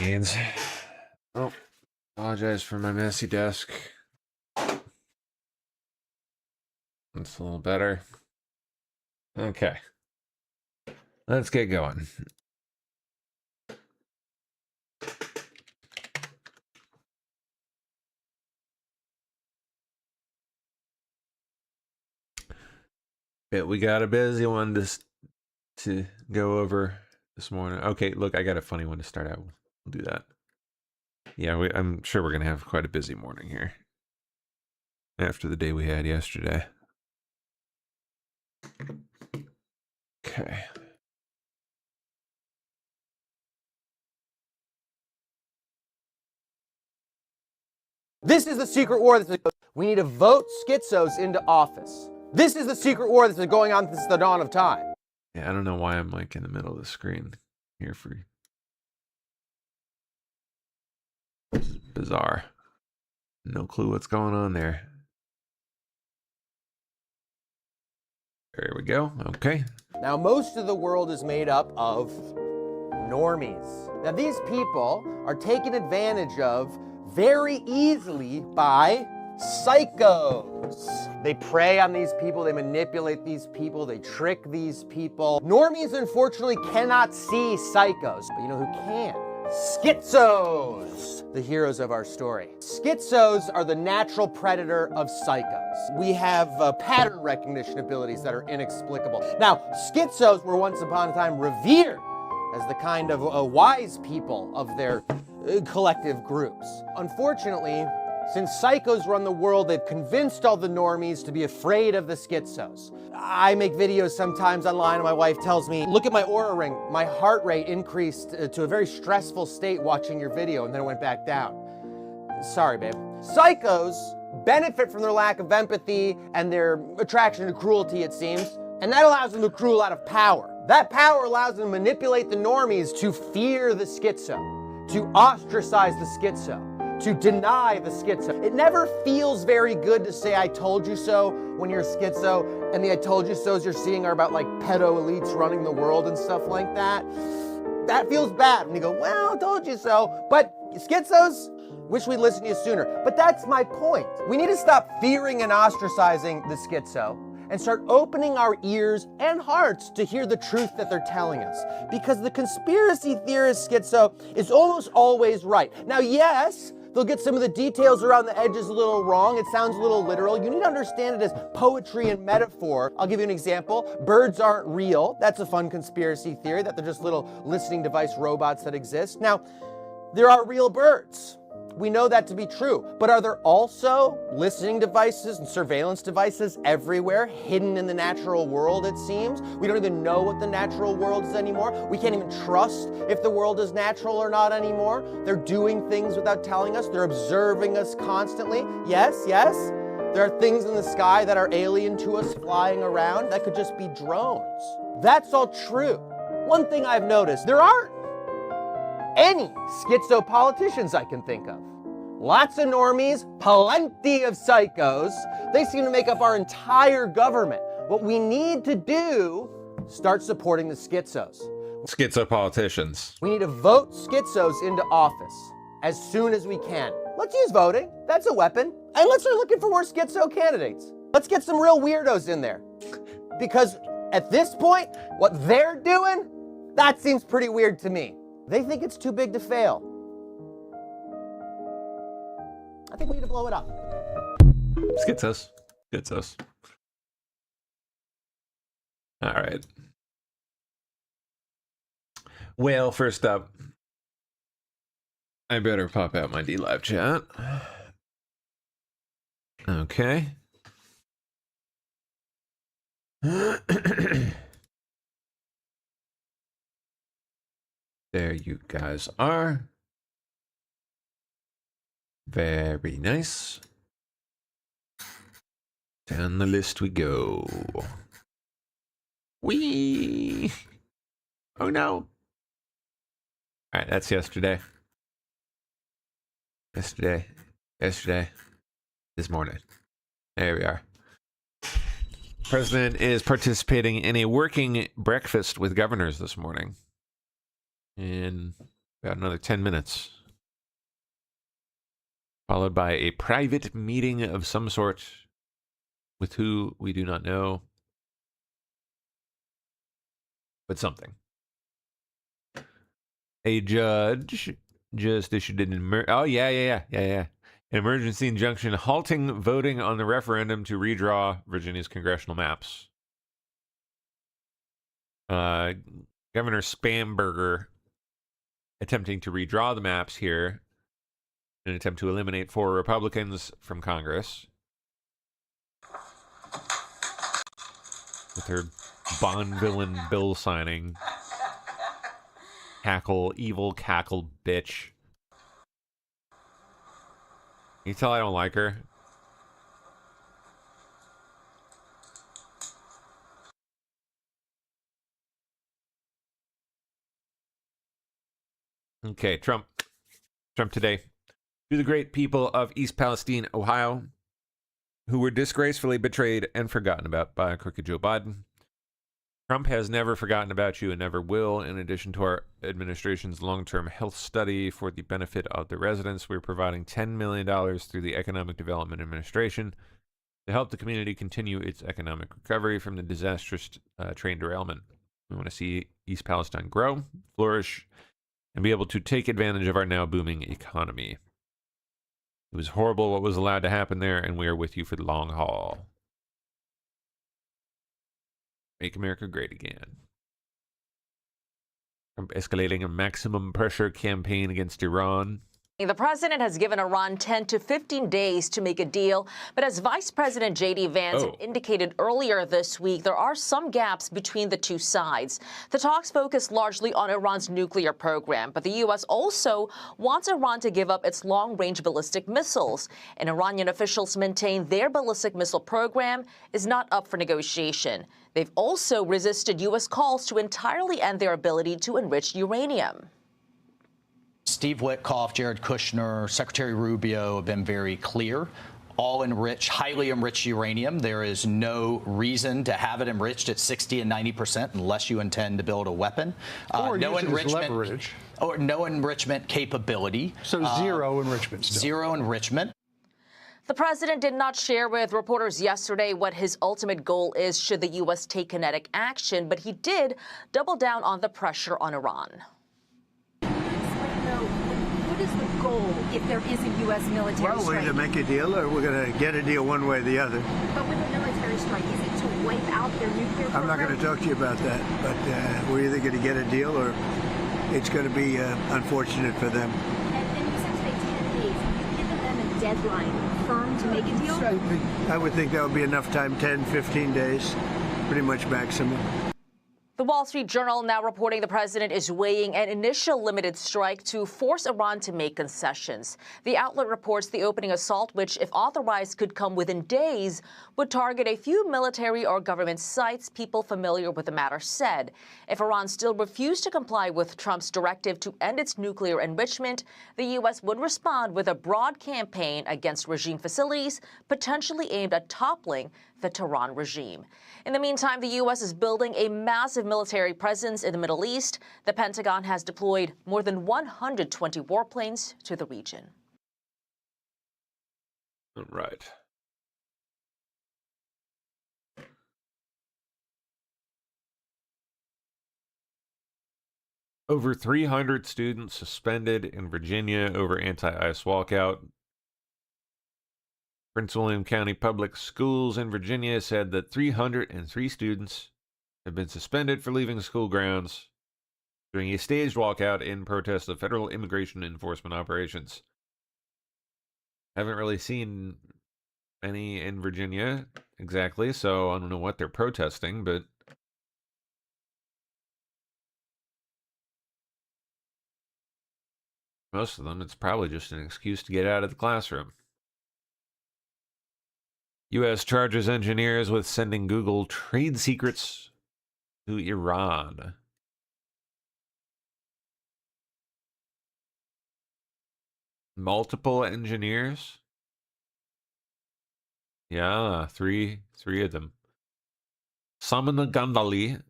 means. Oh, apologize for my messy desk. That's a little better. Okay. Let's get going. Yeah, we got a busy one to go over this morning. Okay, look, I got a funny one to start out with. We'll do that. Yeah, I'm sure we're going to have quite a busy morning here after the day we had yesterday. Okay. This is the secret war we need to vote schizos into office. This is the secret war that's been going on since the dawn of time. Yeah, I don't know why I'm like in the middle of the screen here for you. This is bizarre. No clue what's going on there. There we go. Okay. Now, most of the world is made up of normies. Now, these people are taken advantage of very easily by psychos. They prey on these people, they manipulate these people, they trick these people. Normies, unfortunately, cannot see psychos, but you know who can? Schizos, the heroes of our story. Schizos are the natural predator of psychos. We have pattern recognition abilities that are inexplicable. Now, schizos were once upon a time revered as the kind of wise people of their collective groups. Unfortunately, since psychos run the world, they've convinced all the normies to be afraid of the schizos. I make videos sometimes online and my wife tells me, look at my Oura ring. My heart rate increased to a very stressful state watching your video, and then it went back down. Sorry, babe. Psychos benefit from their lack of empathy and their attraction to cruelty, it seems, and that allows them to accrue a lot of power. That power allows them to manipulate the normies to fear the schizo, to ostracize the schizo, to deny the schizo. It never feels very good to say, I told you so, when you're a schizo, and the I told you so's you're seeing are about like pedo elites running the world and stuff like that. That feels bad when you go, well, I told you so. But schizos, wish we'd listened to you sooner. But that's my point. We need to stop fearing and ostracizing the schizo and start opening our ears and hearts to hear the truth that they're telling us. Because the conspiracy theorist schizo is almost always right. Now, yes, they'll get some of the details around the edges a little wrong. It sounds a little literal. You need to understand it as poetry and metaphor. I'll give you an example. Birds aren't real. That's a fun conspiracy theory, that they're just little listening device robots that exist. Now, there are real birds. We know that to be true. But are there also listening devices and surveillance devices everywhere, hidden in the natural world, it seems? We don't even know what the natural world is anymore. We can't even trust if the world is natural or not anymore. They're doing things without telling us. They're observing us constantly. Yes, yes. There are things in the sky that are alien to us flying around. That could just be drones. That's all true. One thing I've noticed, there aren't any schizo politicians I can think of. Lots of normies, plenty of psychos. They seem to make up our entire government. What we need to do, start supporting the schizos. Schizo politicians. We need to vote schizos into office as soon as we can. Let's use voting. That's a weapon. And let's start looking for more schizo candidates. Let's get some real weirdos in there. Because at this point, what they're doing, that seems pretty weird to me. They think it's too big to fail. I think we need to blow it up. Schizos. Schizos. All right. Well, first up, I better pop out my DLive chat. Okay. There you guys are. Very nice. Down the list we go. Whee! Oh no. Alright, that's yesterday. Yesterday. This morning. There we are. President is participating in a working breakfast with governors this morning in About another 10 minutes. Followed by a private meeting of some sort with who we do not know. But something. A judge just issued an an emergency injunction halting voting on the referendum to redraw Virginia's congressional maps. Governor Spamberger attempting to redraw the maps here in an attempt to eliminate 4 Republicans from Congress with her Bond villain bill signing. Cackle, evil cackle bitch. You tell I don't like her. Okay, Trump today. To the great people of East Palestine, Ohio, who were disgracefully betrayed and forgotten about by crooked Joe Biden. Trump has never forgotten about you and never will. In addition to our administration's long-term health study for the benefit of the residents, we're providing $10 million through the Economic Development Administration to help the community continue its economic recovery from the disastrous train derailment. We want to see East Palestine grow, flourish, and be able to take advantage of our now booming economy. It was horrible what was allowed to happen there, and we are with you for the long haul. Make America great again. Trump escalating a maximum pressure campaign against Iran. The president has given Iran 10 to 15 days to make a deal, but as Vice President J.D. Vance indicated earlier this week, there are some gaps between the two sides. The talks focus largely on Iran's nuclear program, but the U.S. also wants Iran to give up its long-range ballistic missiles, and Iranian officials maintain their ballistic missile program is not up for negotiation. They've also resisted U.S. calls to entirely end their ability to enrich uranium. Steve Witkoff, Jared Kushner, Secretary Rubio have been very clear. All highly enriched uranium. There is no reason to have it enriched at 60 and 90% unless you intend to build a weapon. Or no use it as enrichment leverage. Or no enrichment capability. So zero enrichment still. Zero enrichment. The president did not share with reporters yesterday what his ultimate goal is should the U.S. take kinetic action, but he did double down on the pressure on Iran. What is the goal if there is a U.S. military strike? Well, we're either make a deal or we're going to get a deal one way or the other. But with a military strike, is it to wipe out their nuclear program? I'm not going to talk to you about that, but we're either going to get a deal or it's going to be unfortunate for them. And you said today 10 days. Have you given them a deadline firm to make a deal? I would think that would be enough time, 10, 15 days, pretty much maximum. The Wall Street Journal now reporting the president is weighing an initial limited strike to force Iran to make concessions. The outlet reports the opening assault, which, if authorized, could come within days, would target a few military or government sites, people familiar with the matter said. If Iran still refused to comply with Trump's directive to end its nuclear enrichment, the U.S. would respond with a broad campaign against regime facilities, potentially aimed at toppling the Tehran regime. In the meantime, the U.S. is building a massive military presence in the Middle East. The Pentagon has deployed more than 120 warplanes to the region. All right. Over 300 students suspended in Virginia over anti-ICE walkout. Prince William County Public Schools in Virginia said that 303 students have been suspended for leaving school grounds during a staged walkout in protest of federal immigration enforcement operations. Haven't really seen any in Virginia exactly, so I don't know what they're protesting, but most of them, it's probably just an excuse to get out of the classroom. U.S. charges engineers with sending Google trade secrets to Iran. Multiple engineers? Yeah, three of them. Samana Gandali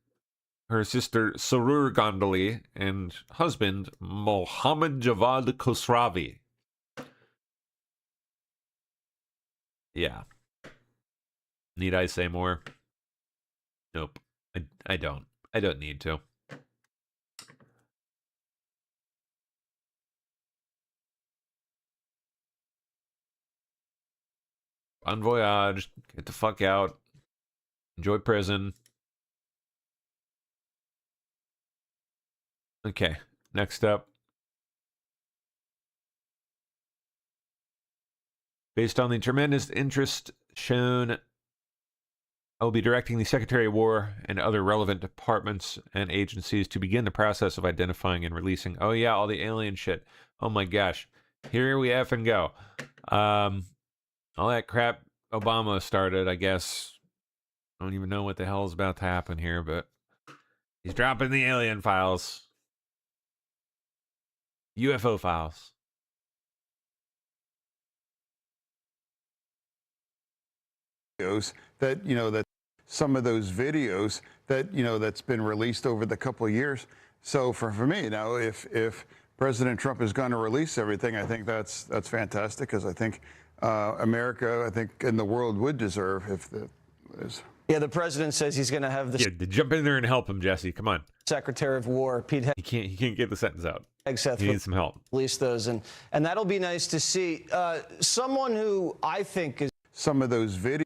her sister Sarur Gondali, and husband Mohammad Javad Khosravi. Yeah. Need I say more? Nope. I don't. I don't need to. Bon voyage. Get the fuck out. Enjoy prison. Okay. Next up. Based on the tremendous interest shown, I will be directing the Secretary of War and other relevant departments and agencies to begin the process of identifying and releasing. Oh yeah, all the alien shit. Oh my gosh. Here we effing go. All that crap Obama started, I guess. I don't even know what the hell is about to happen here, but he's dropping the alien files. UFO files. That, that some of those videos that, that's been released over the couple of years. So for me now, if President Trump is going to release everything, I think that's fantastic, because I think America, I think, and the world would deserve if the is. Yeah, the president says he's going to have the Jump in there and help him, Jesse. Come on. Secretary of War, Pete He can't get the sentence out. Hegseth, He needs some help. release those, and that'll be nice to see. Someone who I think is Some of those videos.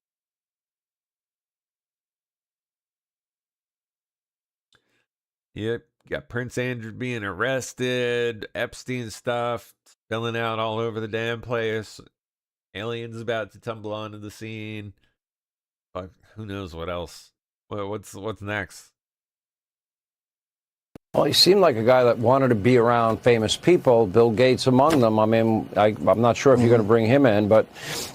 Yep, got Prince Andrew being arrested, Epstein stuff spilling out all over the damn place. Aliens about to tumble onto the scene. Fuck, who knows what else? What's next? Well, he seemed like a guy that wanted to be around famous people, Bill Gates among them. I mean, I'm not sure if you're going to bring him in, but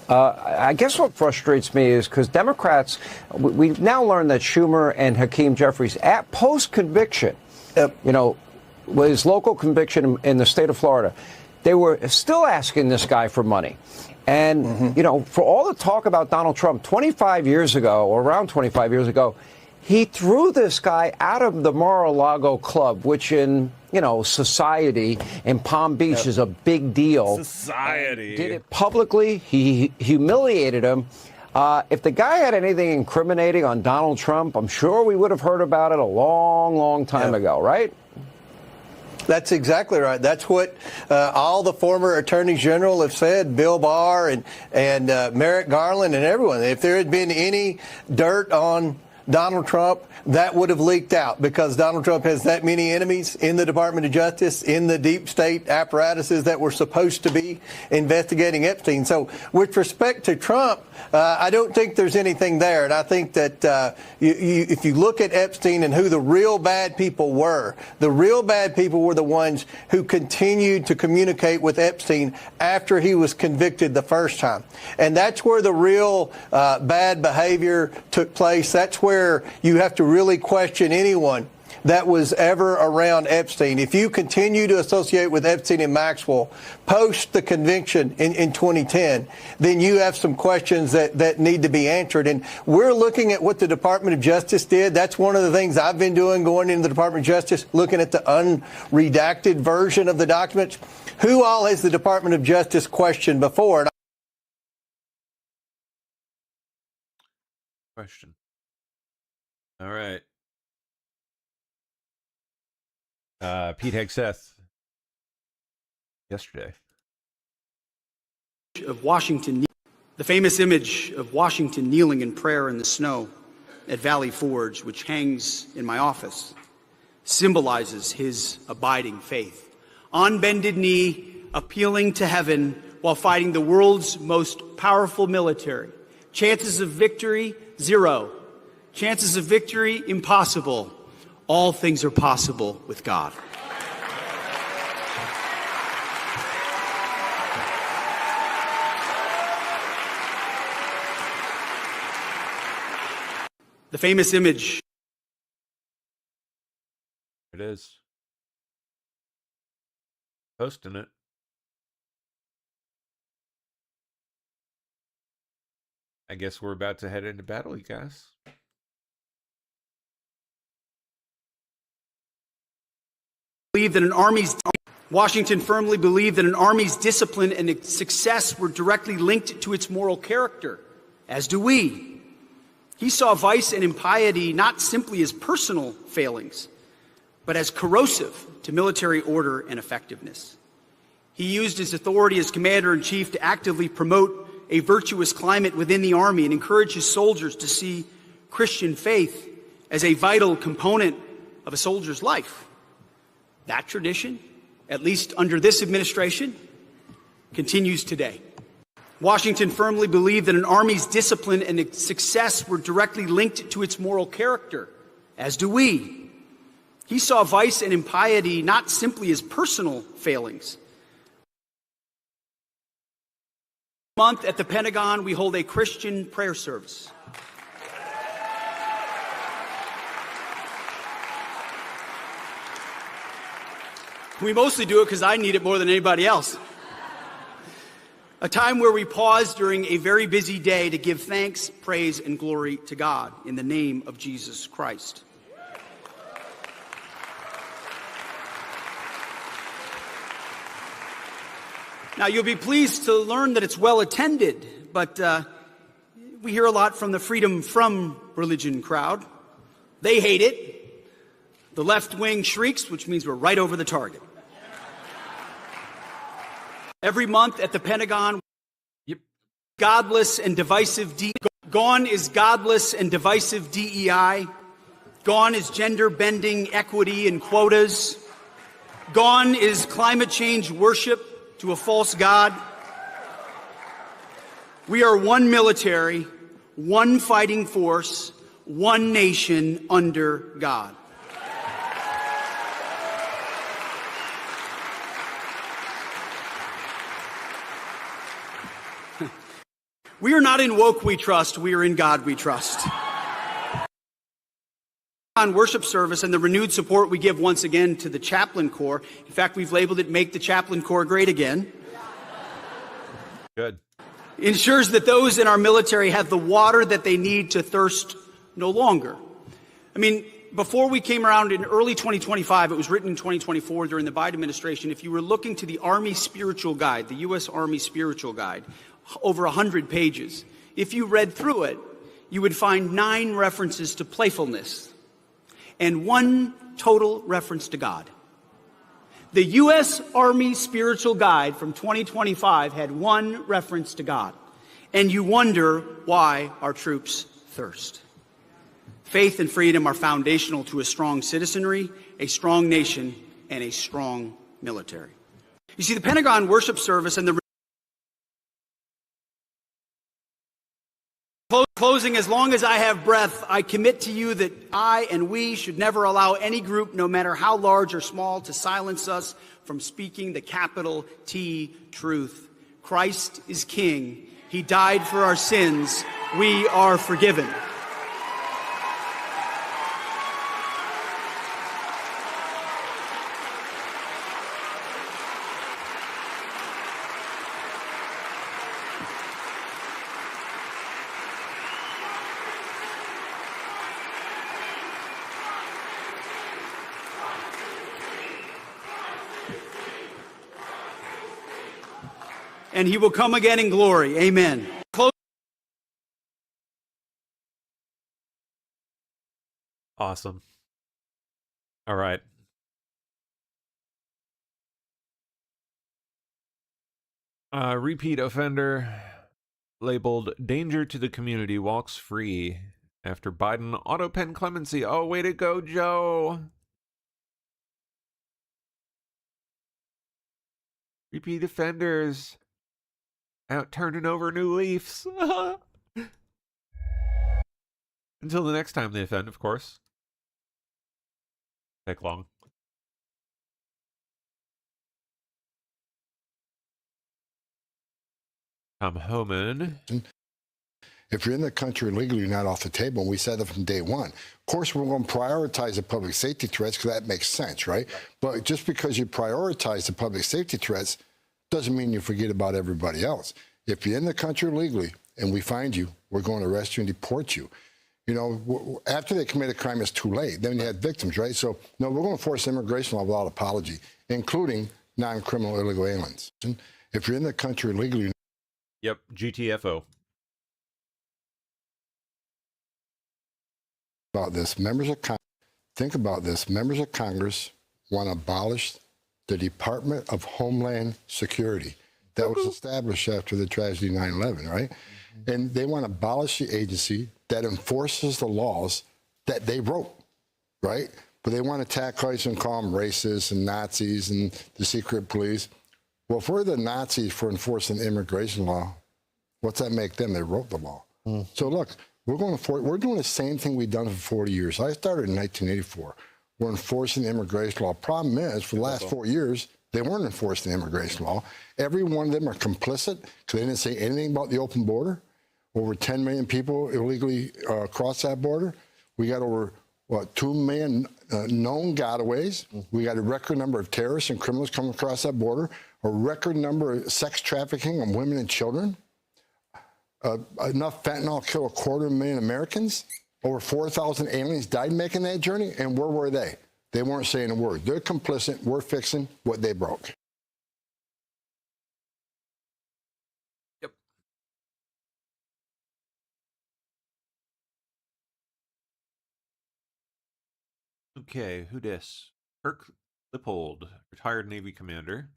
I guess what frustrates me is because Democrats, we've now learned that Schumer and Hakeem Jeffries, at post-conviction, with his local conviction in the state of Florida, they were still asking this guy for money. And, for all the talk about Donald Trump 25 years ago, or around 25 years ago, he threw this guy out of the Mar-a-Lago club, which in, society in Palm Beach is a big deal. Society. Did it publicly. He humiliated him. If the guy had anything incriminating on Donald Trump, I'm sure we would have heard about it a long, long time ago, right? That's exactly right. That's what all the former attorneys general have said, Bill Barr and Merrick Garland and everyone. If there had been any dirt on Donald Trump, that would have leaked out, because Donald Trump has that many enemies in the Department of Justice, in the deep state apparatuses that were supposed to be investigating Epstein. So with respect to Trump, I don't think there's anything there. And I think that if you look at Epstein and who the real bad people were, the real bad people were the ones who continued to communicate with Epstein after he was convicted the first time. And that's where the real bad behavior took place. That's where you have to really question anyone that was ever around Epstein. If you continue to associate with Epstein and Maxwell post the conviction in 2010, then you have some questions that need to be answered. And we're looking at what the Department of Justice did. That's one of the things I've been doing, going into the Department of Justice, looking at the unredacted version of the documents. Who all has the Department of Justice questioned before? Question. All right. Pete Hegseth. Yesterday. Of Washington, the famous image of Washington kneeling in prayer in the snow at Valley Forge, which hangs in my office, symbolizes his abiding faith. On bended knee, appealing to heaven while fighting the world's most powerful military. Chances of victory, 0. Chances of victory, impossible. All things are possible with God. The famous image. It is. Posting it. I guess we're about to head into battle, you guys. Washington firmly believed that an army's discipline and its success were directly linked to its moral character, as do we. He saw vice and impiety not simply as personal failings, but as corrosive to military order and effectiveness. He used his authority as commander-in-chief to actively promote a virtuous climate within the Army and encourage his soldiers to see Christian faith as a vital component of a soldier's life. That tradition, at least under this administration, continues today. Washington firmly believed that an army's discipline and its success were directly linked to its moral character, as do we. He saw vice and impiety not simply as personal failings. Month at the Pentagon, we hold a Christian prayer service. We mostly do it because I need it more than anybody else. A time where we pause during a very busy day to give thanks, praise, and glory to God in the name of Jesus Christ. Now, you'll be pleased to learn that it's well attended, but we hear a lot from the Freedom From Religion crowd. They hate it. The left wing shrieks, which means we're right over the target. Every month at the Pentagon, godless and divisive gone is godless and divisive DEI. Gone is gender bending equity and quotas. Gone is climate change worship to a false god. We are one military, one fighting force, one nation under God. We are not in woke we trust, we are in God we trust. On worship service and the renewed support we give once again to the Chaplain Corps. In fact, we've labeled it Make the Chaplain Corps Great Again. Good. Ensures that those in our military have the water that they need to thirst no longer. I mean, before we came around in early 2025, it was written in 2024 during the Biden administration, if you were looking to the Army Spiritual Guide, the U.S. Army Spiritual Guide, over 100 pages, if you read through it, you would find 9 references to playfulness and 1 total reference to God. The U.S. Army Spiritual Guide from 2025 had 1 reference to God. And you wonder why our troops thirst. Faith and freedom are foundational to a strong citizenry, a strong nation, and a strong military. You see, the Pentagon worship service and the closing, as long as I have breath, I commit to you that I and we should never allow any group, no matter how large or small, to silence us from speaking the capital T truth. Christ is King. He died for our sins. We are forgiven. And he will come again in glory. Amen. Awesome. All right. Repeat offender labeled danger to the community walks free after Biden auto pen clemency. Oh, way to go, Joe. Repeat offenders out turning over new leaves. Until the next time they offend, of course. Take long. Tom Homan. If you're in the country illegally, you're not off the table. And we said that from day one. Of course, we're going to prioritize the public safety threats because that makes sense, right? But just because you prioritize the public safety threats doesn't mean you forget about everybody else. If you're in the country illegally and we find you, we're going to arrest you and deport you. You know, after they commit a crime, it's too late. Then you had victims, right? So, no, we're going to enforce immigration law without apology, including non-criminal illegal aliens. If you're in the country illegally. Yep, GTFO. About this, think about this. Members of Congress want to abolish the Department of Homeland Security that was established after the tragedy 9/11, right? And they want to abolish the agency that enforces the laws that they wrote, right? But they want to attack us and call them racists and Nazis and the secret police. Well, if we're the Nazis for enforcing immigration law, what's that make them? They wrote the law. So look, we're doing the same thing we've done for 40 years. I started in 1984. We're enforcing immigration law. Problem is, for the last 4 years, they weren't enforcing immigration law. Every one of them are complicit because they didn't say anything about the open border. Over 10 million people illegally cross that border. We got over, 2 million known gotaways. We got a record number of terrorists and criminals coming across that border, a record number of sex trafficking of women and children. Enough fentanyl to kill 250,000 Americans. Over 4,000 aliens died making that journey, and where were they? They weren't saying a word. They're complicit. We're fixing what they broke. Yep. Okay, who dis? Kirk Lippold, retired Navy commander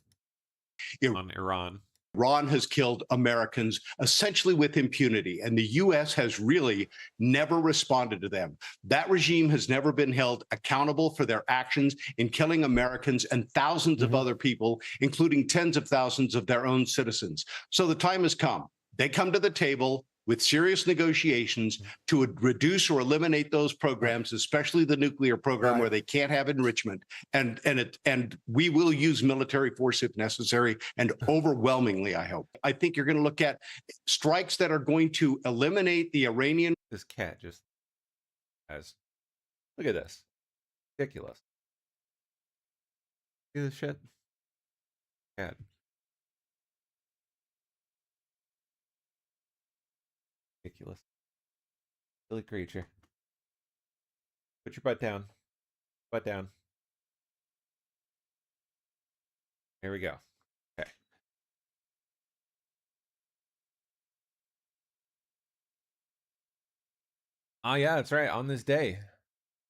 on Iran. Iran has killed Americans essentially with impunity, and the U.S. has really never responded to them. That regime has never been held accountable for their actions in killing Americans and thousands of other people, including tens of thousands of their own citizens. So the time has come. They come to the table with serious negotiations to reduce or eliminate those programs, especially the nuclear program where they can't have enrichment. And we will use military force if necessary, and overwhelmingly, I hope. I think you're going to look at strikes that are going to eliminate the Iranian. This cat just has. Look at this. Ridiculous. Look at this shit. Cat. Ridiculous. Silly creature. Put your butt down. Butt down. Here we go. Okay. Ah, yeah, that's right. On this day,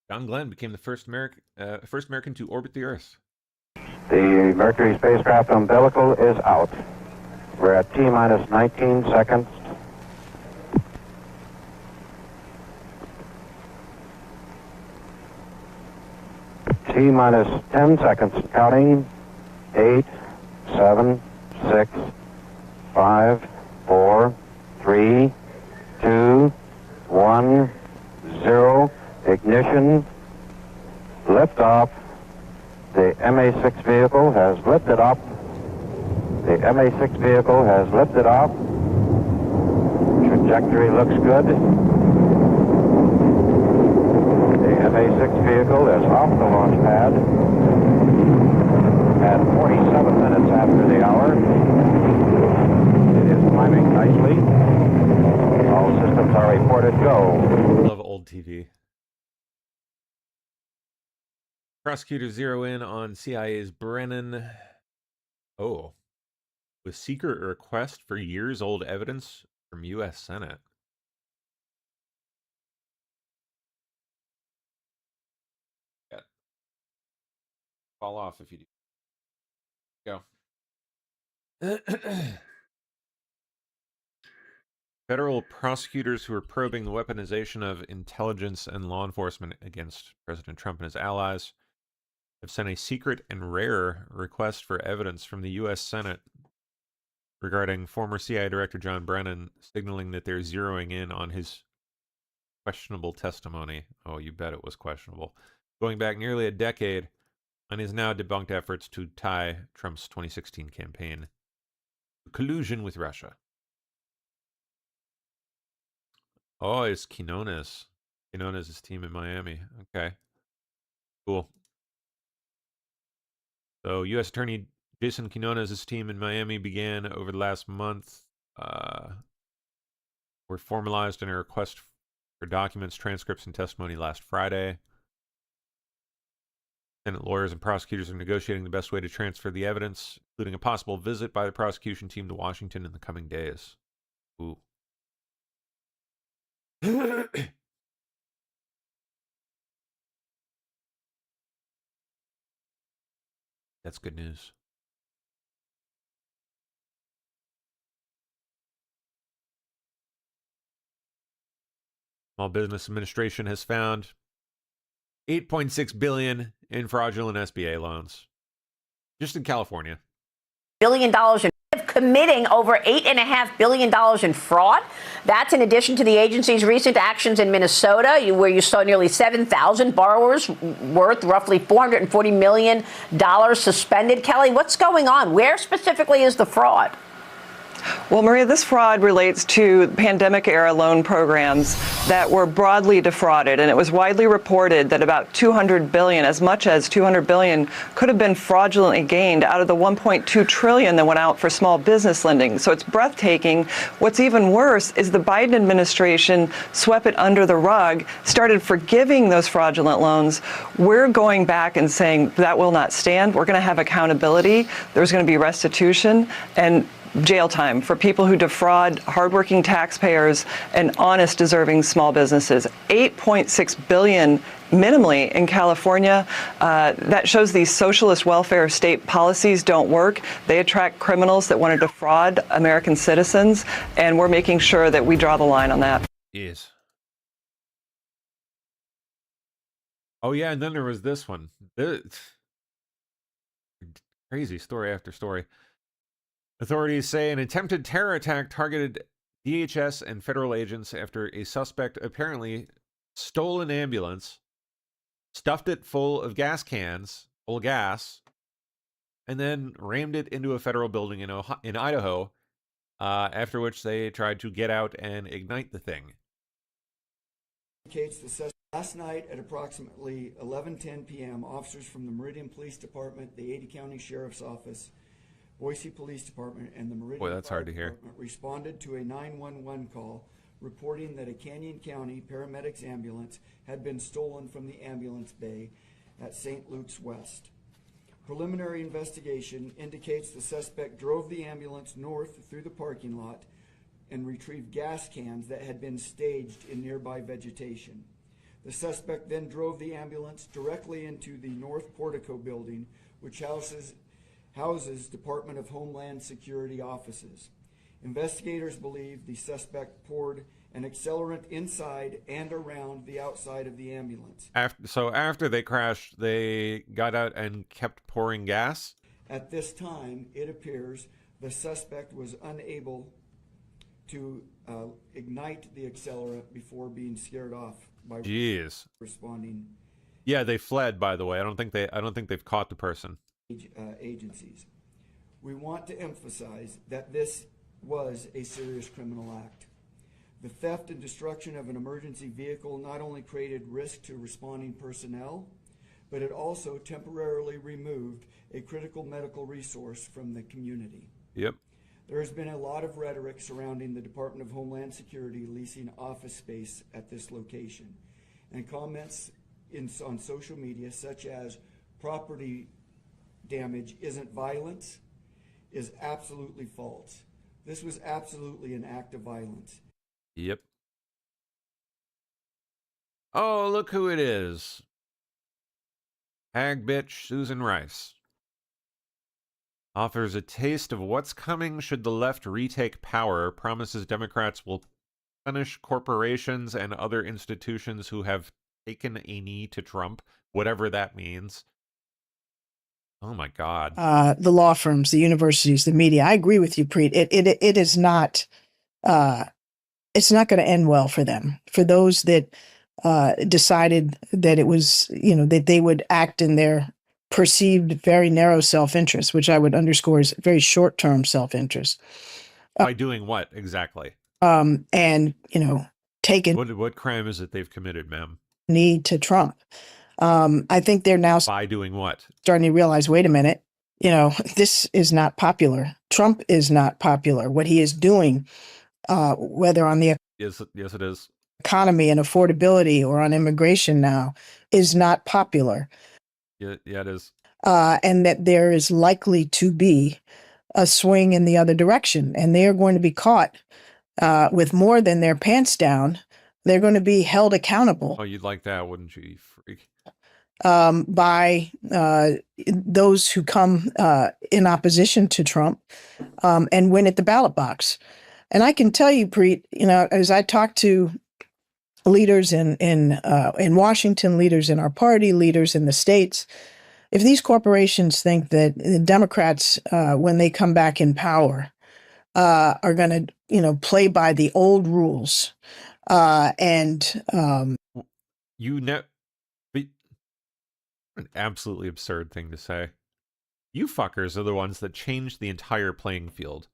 John Glenn became the first American to orbit the Earth. The Mercury spacecraft umbilical is out. We're at T-minus 19 seconds. T-minus 10 seconds, counting. 8, 7, 6, 5, 4, 3, 2, 1, 0. Ignition. Liftoff. The MA-6 vehicle has lifted up. The MA-6 vehicle has lifted off. Trajectory looks good. The MA-6 vehicle is off the launch pad at 47 minutes after the hour. It is climbing nicely. All systems are reported go. Love old TV. Prosecutors zero in on CIA's Brennan. Oh. With secret request for years-old evidence from U.S. Senate. Yeah. Fall off if you do. Go. Federal prosecutors who are probing the weaponization of intelligence and law enforcement against President Trump and his allies have sent a secret and rare request for evidence from the U.S. Senate regarding former CIA Director John Brennan, signaling that they're zeroing in on his questionable testimony. Oh, you bet it was questionable. Going back nearly a decade on his now debunked efforts to tie Trump's 2016 campaign to collusion with Russia. Oh, it's Quinones. Quinones' team in Miami. Okay. Cool. So, U.S. Attorney Jason Quinones' team in Miami began over the last month. Were formalized in a request for documents, transcripts, and testimony last Friday. Senate lawyers and prosecutors are negotiating the best way to transfer the evidence, including a possible visit by the prosecution team to Washington in the coming days. Ooh. That's good news. Small Business Administration has found $8.6 billion in fraudulent SBA loans, just in California. $1 billion in committing over $8.5 billion in fraud. That's in addition to the agency's recent actions in Minnesota, where you saw nearly 7,000 borrowers worth roughly $440 million suspended. Kelly, what's going on? Where specifically is the fraud? Well, Maria, this fraud relates to pandemic-era loan programs that were broadly defrauded, and it was widely reported that about $200 billion, as much as $200 billion, could have been fraudulently gained out of the $1.2 trillion that went out for small business lending. So it's breathtaking. What's even worse is the Biden administration swept it under the rug, started forgiving those fraudulent loans. We're going back and saying that will not stand. We're going to have accountability. There's going to be restitution and jail time for people who defraud hardworking taxpayers and honest, deserving small businesses. $8.6 billion minimally in California. That shows these socialist welfare state policies don't work. They attract criminals that want to defraud American citizens, and we're making sure that we draw the line on that. Yes. Oh, yeah, and then there was this one. Crazy story after story. Authorities say an attempted terror attack targeted DHS and federal agents after a suspect apparently stole an ambulance, stuffed it full of gas cans, full of gas, and then rammed it into a federal building in Idaho, after which they tried to get out and ignite the thing. Last night at approximately 11:10 p.m., officers from the Meridian Police Department, the Ada County Sheriff's Office, Boise Police Department, and the Meridian Fire Department responded to a 911 call reporting that a Canyon County paramedics ambulance had been stolen from the ambulance bay at St. Luke's West. Preliminary investigation indicates the suspect drove the ambulance north through the parking lot and retrieved gas cans that had been staged in nearby vegetation. The suspect then drove the ambulance directly into the North Portico building, which houses Department of Homeland Security offices. Investigators believe the suspect poured an accelerant inside and around the outside of the ambulance. After they crashed, they got out and kept pouring gas? At this time, it appears the suspect was unable to ignite the accelerant before being scared off by responding. Yeah, they fled, by the way. I don't think they've caught the person. Agencies. We want to emphasize that this was a serious criminal act. The theft and destruction of an emergency vehicle not only created risk to responding personnel, but it also temporarily removed a critical medical resource from the community. Yep. There has been a lot of rhetoric surrounding the Department of Homeland Security leasing office space at this location, and comments on social media such as property damage isn't violence is absolutely false. This was absolutely an act of violence. Yep. Oh, look who it is. Hag bitch Susan Rice offers a taste of what's coming should the left retake power, promises Democrats will punish corporations and other institutions who have taken a knee to Trump, whatever that means. Oh my God. The law firms, the universities, the media. I agree with you, Preet. It is not, it's not going to end well for them. For those that decided that it was, that they would act in their perceived very narrow self-interest, which I would underscore is very short-term self-interest. By doing what exactly? And, taking what crime is it they've committed, ma'am? Knee to Trump. I think they're now by doing what? Starting to realize, wait a minute, this is not popular. Trump is not popular. What he is doing, whether on the yes, it is. economy and affordability or on immigration now is not popular. Yeah, it is. And that there is likely to be a swing in the other direction. And they are going to be caught with more than their pants down. They're going to be held accountable. Oh, you'd like that, wouldn't you, you freak? By those who come in opposition to Trump and win at the ballot box. And I can tell you, Preet, as I talk to leaders in Washington, leaders in our party, leaders in the states, if these corporations think that the Democrats, when they come back in power, are going to, play by the old rules, an absolutely absurd thing to say. You fuckers are the ones that changed the entire playing field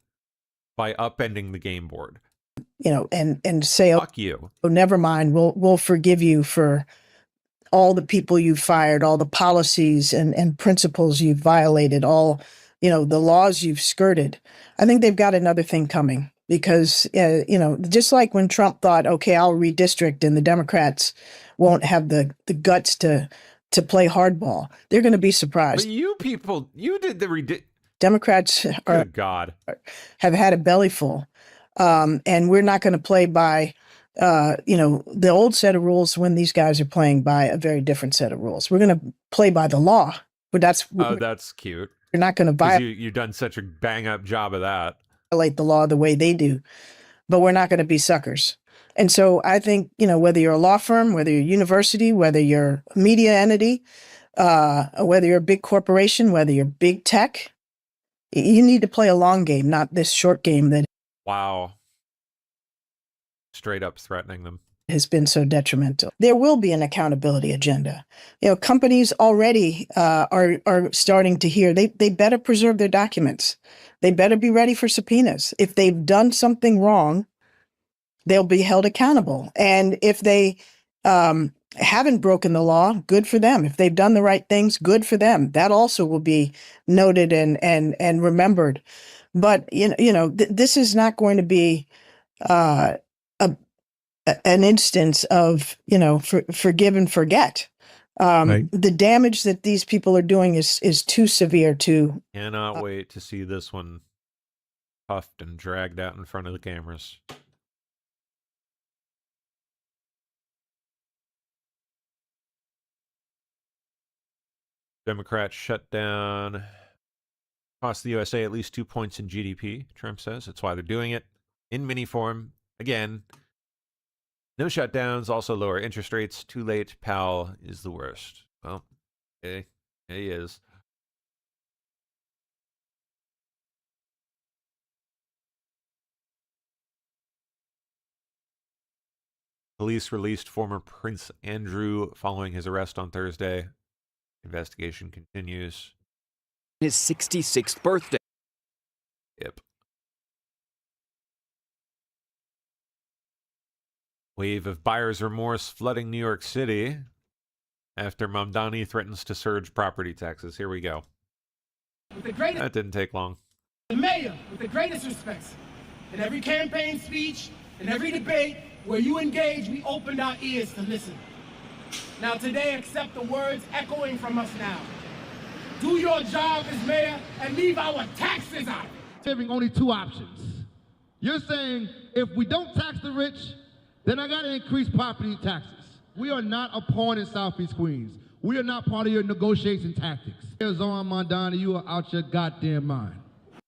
by upending the game board. And say, fuck you. Oh, never mind. We'll forgive you for all the people you fired, all the policies and principles you've violated, all, the laws you've skirted. I think they've got another thing coming because, just like when Trump thought, okay, I'll redistrict and the Democrats won't have the guts to play hardball. They're going to be surprised. But you people, you did the Democrats Good God. have had a bellyful. And we're not going to play by, the old set of rules when these guys are playing by a very different set of rules. We're going to play by the law. But that's cute. You're not going to you've done such a bang up job of that. Violate the law the way they do, but we're not going to be suckers. And so I think, whether you're a law firm, whether you're a university, whether you're a media entity, whether you're a big corporation, whether you're big tech, you need to play a long game, not this short game that wow. Straight up threatening them has been so detrimental. There will be an accountability agenda. Companies already are starting to hear they better preserve their documents. They better be ready for subpoenas. If they've done something wrong, they'll be held accountable. And if they haven't broken the law, good for them. If they've done the right things, good for them. That also will be noted and remembered. But this is not going to be an instance of forgive and forget. Right. The damage that these people are doing is too severe to. Cannot wait to see this one puffed and dragged out in front of the cameras. Democrats shut down cost the USA at least 2 points in GDP, Trump says. That's why they're doing it in mini form. Again, no shutdowns, also lower interest rates. Too late, Powell is the worst. Well, okay, he is. Police released former Prince Andrew following his arrest on Thursday. Investigation continues. His 66th birthday. Yep. Wave of buyer's remorse flooding New York City after Mamdani threatens to surge property taxes. Here we go. That didn't take long. The mayor, with the greatest respects, in every campaign speech, in every debate where you engage, we opened our ears to listen. Now today, accept the words echoing from us now. Do your job as mayor and leave our taxes out. Having only two options. You're saying if we don't tax the rich, then I got to increase property taxes. We are not a pawn in Southeast Queens. We are not part of your negotiation tactics. Zoran Mamdani, you are out your goddamn mind.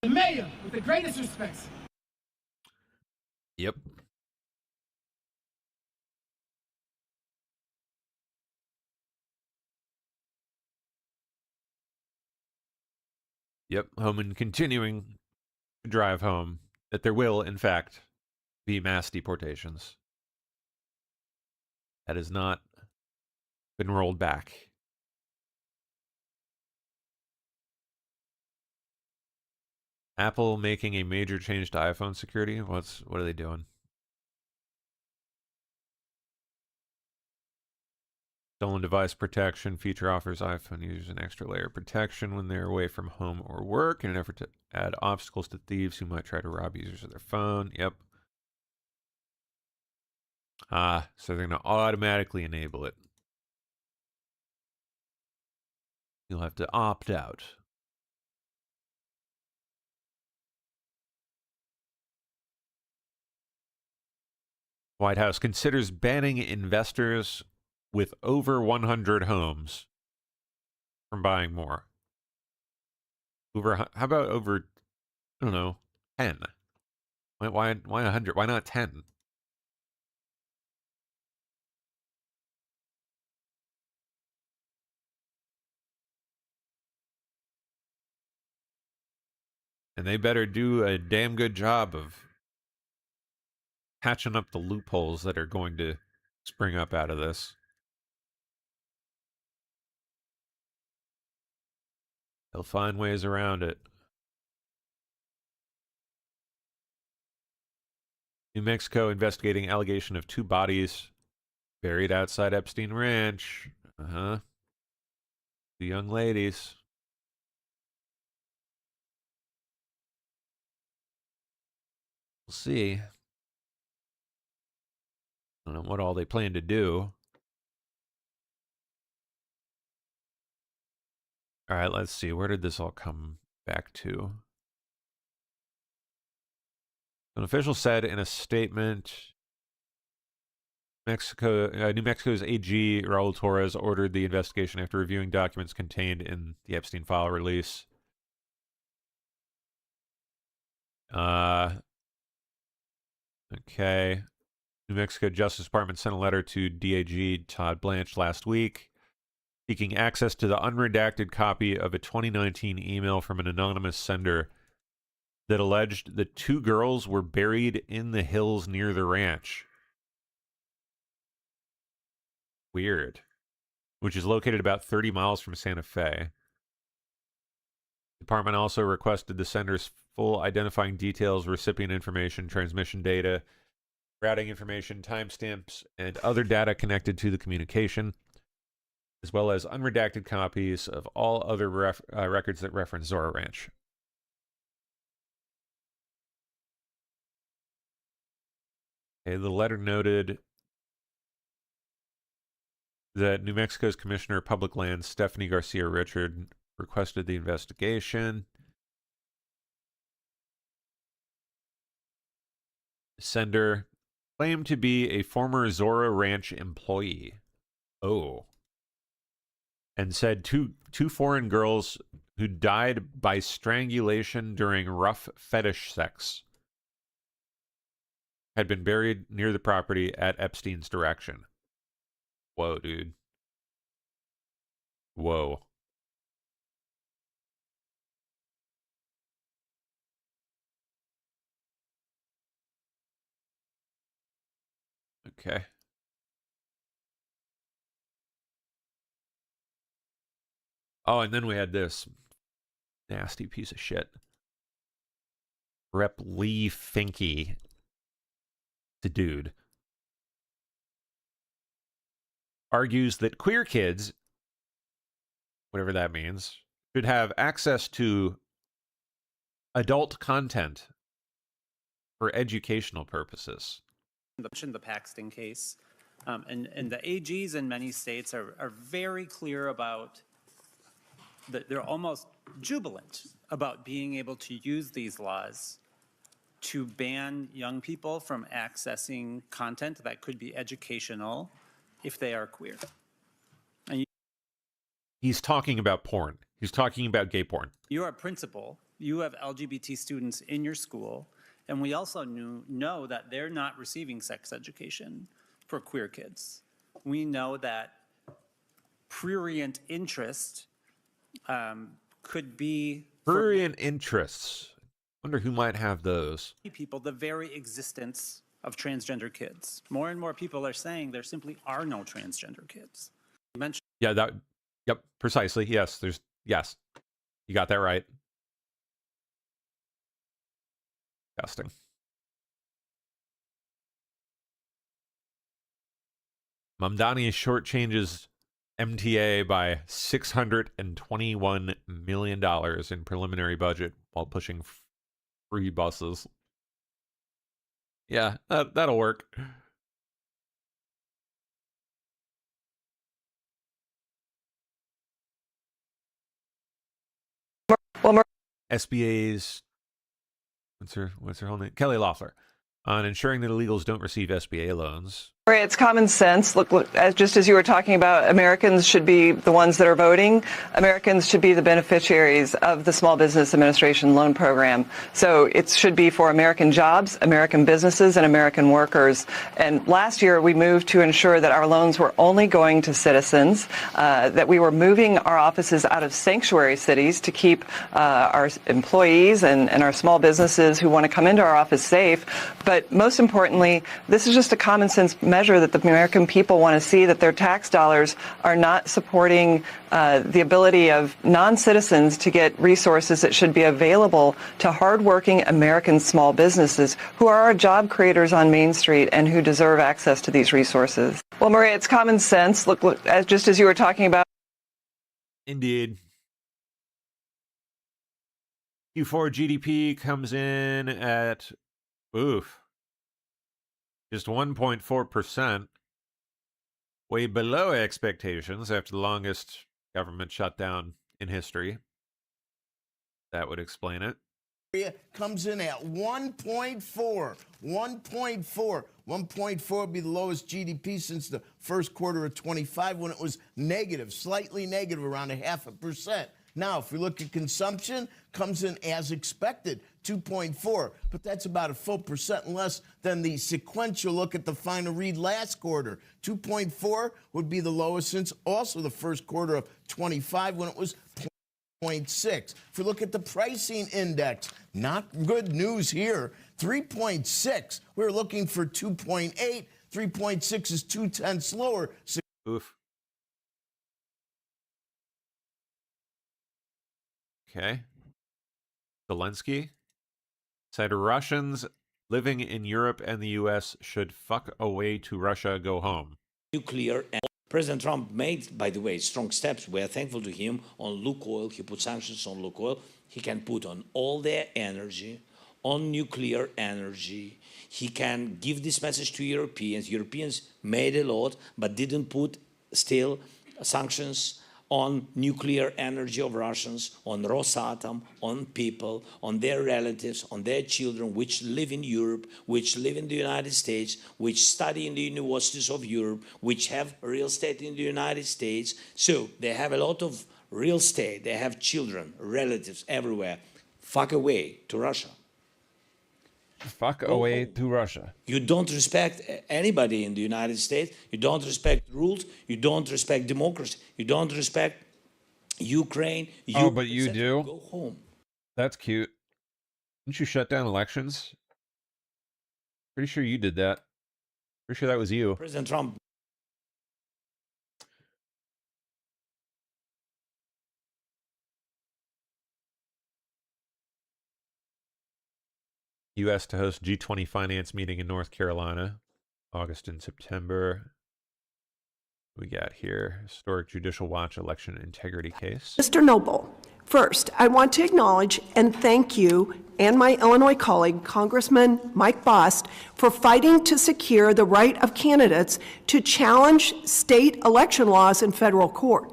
The mayor, with the greatest respects. Yep. Yep, Homan continuing to drive home that there will, in fact, be mass deportations. That has not been rolled back. Apple making a major change to iPhone security? What are they doing? Stolen device protection feature offers iPhone users an extra layer of protection when they're away from home or work in an effort to add obstacles to thieves who might try to rob users of their phone. Yep. So they're going to automatically enable it. You'll have to opt out. White House considers banning investors with over 100 homes from buying more. How about over, I don't know, 10? Why 100? Why not 10? And they better do a damn good job of patching up the loopholes that are going to spring up out of this. They'll find ways around it. New Mexico investigating allegation of 2 bodies buried outside Epstein Ranch. The young ladies. We'll see. I don't know what all they plan to do. All right, let's see. Where did this all come back to? An official said in a statement, New Mexico's AG Raul Torres ordered the investigation after reviewing documents contained in the Epstein file release. Okay. New Mexico Justice Department sent a letter to DAG Todd Blanche last week seeking access to the unredacted copy of a 2019 email from an anonymous sender that alleged that 2 girls were buried in the hills near the ranch. Weird. Which is located about 30 miles from Santa Fe. The department also requested the sender's full identifying details, recipient information, transmission data, routing information, timestamps, and other data connected to the communication, as well as unredacted copies of all other records that reference Zora Ranch. Okay, the letter noted that New Mexico's Commissioner of Public Lands, Stephanie Garcia Richard, requested the investigation. The sender claimed to be a former Zora Ranch employee. Oh. And said two foreign girls who died by strangulation during rough fetish sex had been buried near the property at Epstein's direction. Whoa, dude. Whoa. Okay. Oh, and then we had this nasty piece of shit. Rep Lee Finke, the dude, argues that queer kids, whatever that means, should have access to adult content for educational purposes. The Paxton case, and the AGs in many states are very clear about that. They're almost jubilant about being able to use these laws to ban young people from accessing content that could be educational if they are queer. And he's talking about porn. He's talking about gay porn. you're a principal, you have LGBT students in your school, and we also know that they're not receiving sex education for queer kids. We know that prurient interest could be prurient interests. Wonder who might have those. People, the very existence of transgender kids. More and more people are saying there simply are no transgender kids. You mentioned Yep, precisely. Yes, yes. You got that right. Disgusting. Mamdani shortchanges MTA by $621 million in preliminary budget while pushing free buses. Yeah, that'll work. Well, SBA's what's her whole name? Kelly Loeffler on ensuring that illegals don't receive SBA loans. Maria, it's common sense. Look, just as you were talking about, Americans should be the ones that are voting. Americans should be the beneficiaries of the Small Business Administration loan program. So it should be for American jobs, American businesses, and American workers. And last year, we moved to ensure that our loans were only going to citizens, that we were moving our offices out of sanctuary cities to keep our employees and our small businesses who want to come into our office safe. But most importantly, this is just a common sense measure that the American people want to see, that their tax dollars are not supporting the ability of non-citizens to get resources that should be available to hardworking American small businesses who are our job creators on Main Street and who deserve access to these resources. Well, Maria, it's common sense. Look, just as you were talking about. Indeed. Q4 GDP comes in at, just 1.4%, way below expectations after the longest government shutdown in history. That would explain it. Comes in at 1.4. 1.4 would be the lowest GDP since the first quarter of 25 when it was negative, slightly negative, around 0.5%. Now, if we look at consumption, comes in as expected, 2.4, but that's about a full percent less than the sequential look at the final read last quarter. 2.4 would be the lowest since also the first quarter of 25 when it was 0.6. If we look at the pricing index, not good news here. 3.6. We're looking for 2.8. 3.6 is 0.2 lower. Oof. Okay. Zelensky said Russians living in Europe and the U.S. should fuck away to Russia, go home. Nuclear. And President Trump made, by the way, strong steps. We are thankful to him on Lukoil. He put sanctions on Lukoil. He can put on all their energy, on nuclear energy. He can give this message to Europeans. Europeans made a lot, but didn't put still sanctions on nuclear energy of Russians, on Rosatom, on people, on their relatives, on their children, which live in Europe, which live in the United States, which study in the universities of Europe, which have real estate in the United States. So they have a lot of real estate. They have children, relatives everywhere. Fuck away to Russia. Fuck away to Russia. You don't respect anybody in the United States. You don't respect rules. You don't respect democracy. You don't respect Ukraine. Oh, but you do? Go home. That's cute. Didn't you shut down elections? Pretty sure you did that. Pretty sure that was you. President Trump. U.S. to host G20 finance meeting in North Carolina, August and September. We got here historic Judicial Watch election integrity case. Mr. Noble, first, I want to acknowledge and thank you and my Illinois colleague, Congressman Mike Bost, for fighting to secure the right of candidates to challenge state election laws in federal court.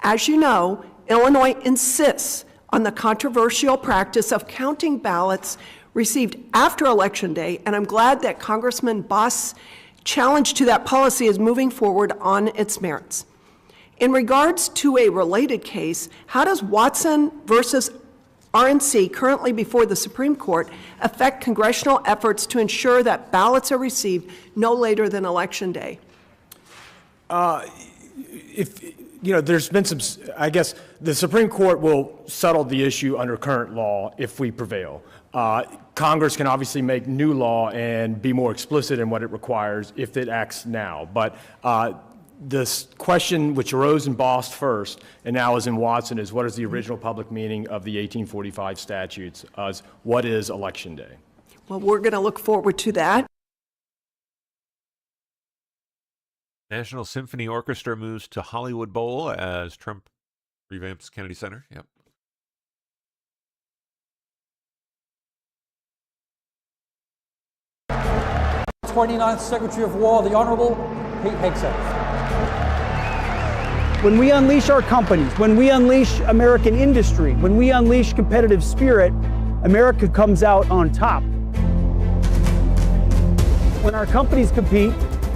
As you know, Illinois insists on the controversial practice of counting ballots received after Election Day, and I'm glad that Congressman Bost's challenge to that policy is moving forward on its merits. In regards to a related case, how does Watson versus RNC, currently before the Supreme Court, affect congressional efforts to ensure that ballots are received no later than Election Day? There's been some, I guess the Supreme Court will settle the issue under current law if we prevail. Congress can obviously make new law and be more explicit in what it requires if it acts now. But this question, which arose in Bost first and now is in Watson, is what is the original public meaning of the 1845 statutes? What is Election Day? Well, we're going to look forward to that. National Symphony Orchestra moves to Hollywood Bowl as Trump revamps Kennedy Center. Yep. '29th Secretary of War, the Honorable Pete Hegseth. When we unleash our companies, when we unleash American industry, when we unleash competitive spirit, America comes out on top. When our companies compete,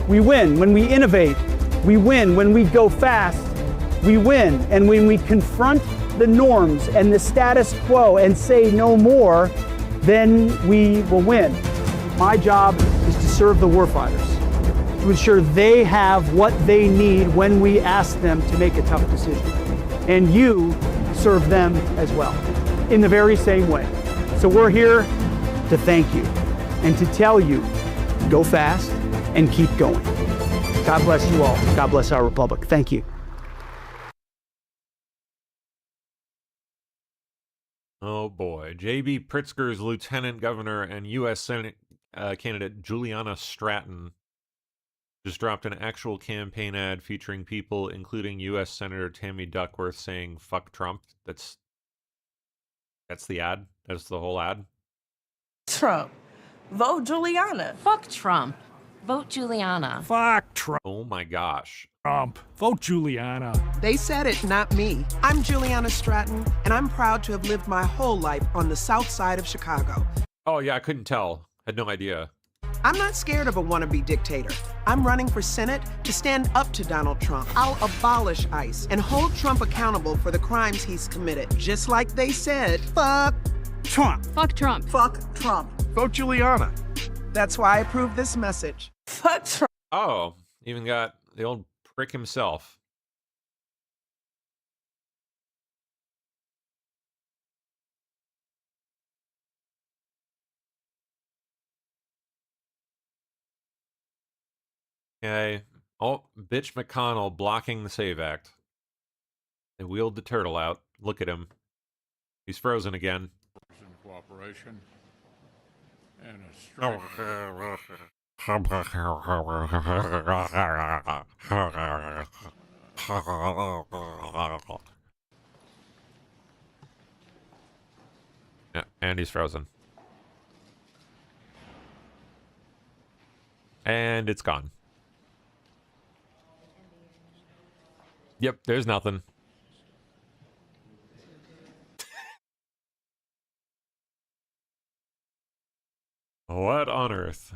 we win. When we innovate, we win. When we go fast, we win. And when we confront the norms and the status quo and say no more, then we will win. My job is to serve the warfighters, to ensure they have what they need when we ask them to make a tough decision. And you serve them as well, in the very same way. So we're here to thank you and to tell you, go fast and keep going. God bless you all. God bless our republic. Thank you. Oh boy. J.B. Pritzker's lieutenant governor and U.S. Senate candidate Juliana Stratton just dropped an actual campaign ad featuring people, including U.S. Senator Tammy Duckworth, saying "fuck Trump." That's the ad. That's the whole ad. Trump. Vote Juliana. Fuck Trump. Vote Juliana. Fuck Trump. Oh my gosh. Trump. Vote Juliana. They said it, not me. I'm Juliana Stratton, and I'm proud to have lived my whole life on the south side of Chicago. Oh yeah, I couldn't tell. Had no idea. I'm not scared of a wannabe dictator. I'm running for Senate to stand up to Donald Trump. I'll abolish ICE and hold Trump accountable for the crimes he's committed. Just like they said, fuck Trump. Fuck Trump. Fuck Trump. Vote Juliana. That's why I approve this message. Fuck Trump. Oh, even got the old prick himself. Okay. Oh, bitch McConnell blocking the SAVE Act. They wheeled the turtle out. Look at him. He's frozen again. Cooperation and a strong. Yeah, and he's frozen. And it's gone. Yep, there's nothing. What on earth?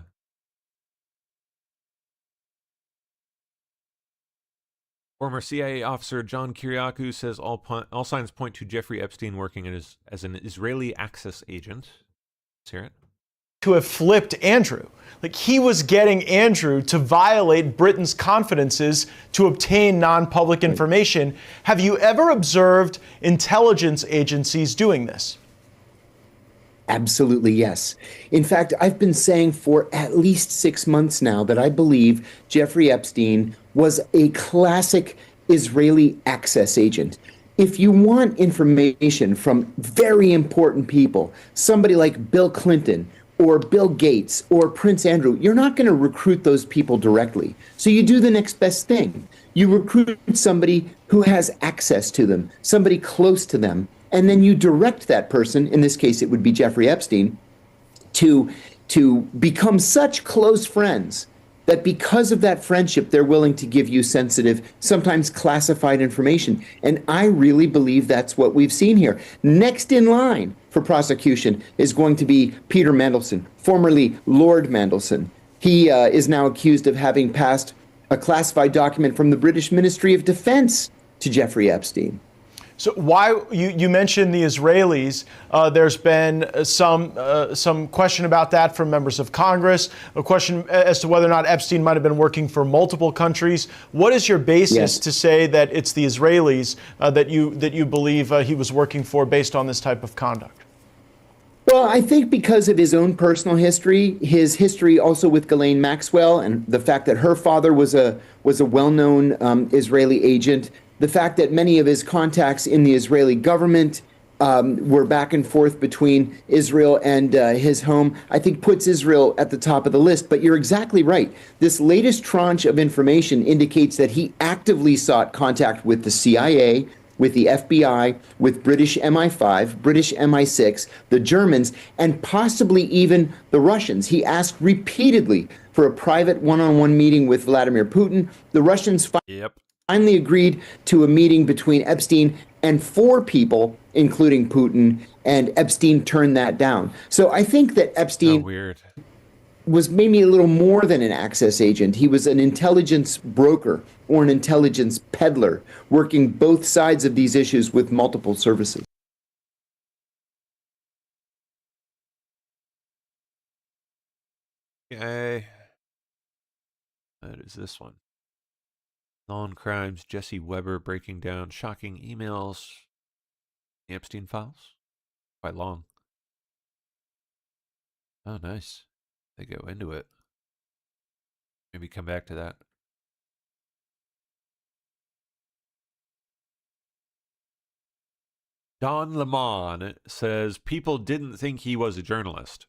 Former CIA officer John Kiriakou says all signs point to Jeffrey Epstein working as an Israeli access agent. Let's hear it. To have flipped Andrew. Like, he was getting Andrew to violate Britain's confidences to obtain non-public information. Have you ever observed intelligence agencies doing this? Absolutely, yes. In fact, I've been saying for at least 6 months now that I believe Jeffrey Epstein was a classic Israeli access agent. If you want information from very important people, somebody like Bill Clinton or Bill Gates or Prince Andrew, you're not going to recruit those people directly. So you do the next best thing. You recruit somebody who has access to them, somebody close to them, and then you direct that person, in this case it would be Jeffrey Epstein, to become such close friends that because of that friendship, they're willing to give you sensitive, sometimes classified information. And I really believe that's what we've seen here. Next in line for prosecution is going to be Peter Mandelson, formerly Lord Mandelson. He is now accused of having passed a classified document from the British Ministry of Defense to Jeffrey Epstein. So why you mentioned the Israelis? There's been some question about that from members of Congress. A question as to whether or not Epstein might have been working for multiple countries. What is your basis to say that it's the Israelis that you believe he was working for based on this type of conduct? Well, I think because of his own personal history, his history also with Ghislaine Maxwell, and the fact that her father was a well-known Israeli agent. The fact that many of his contacts in the Israeli government were back and forth between Israel and his home, I think puts Israel at the top of the list. But you're exactly right. This latest tranche of information indicates that he actively sought contact with the CIA, with the FBI, with British MI5, British MI6, the Germans, and possibly even the Russians. He asked repeatedly for a private one-on-one meeting with Vladimir Putin. The Russians... Yep. finally agreed to a meeting between Epstein and 4 people, including Putin, and Epstein turned that down. So I think that Epstein was maybe a little more than an access agent. He was an intelligence broker or an intelligence peddler, working both sides of these issues with multiple services. Okay. What is this one? Lawn Crimes, Jesse Weber breaking down shocking emails. The Epstein files? Quite long. Oh, nice. They go into it. Maybe come back to that. Don Lemon says people didn't think he was a journalist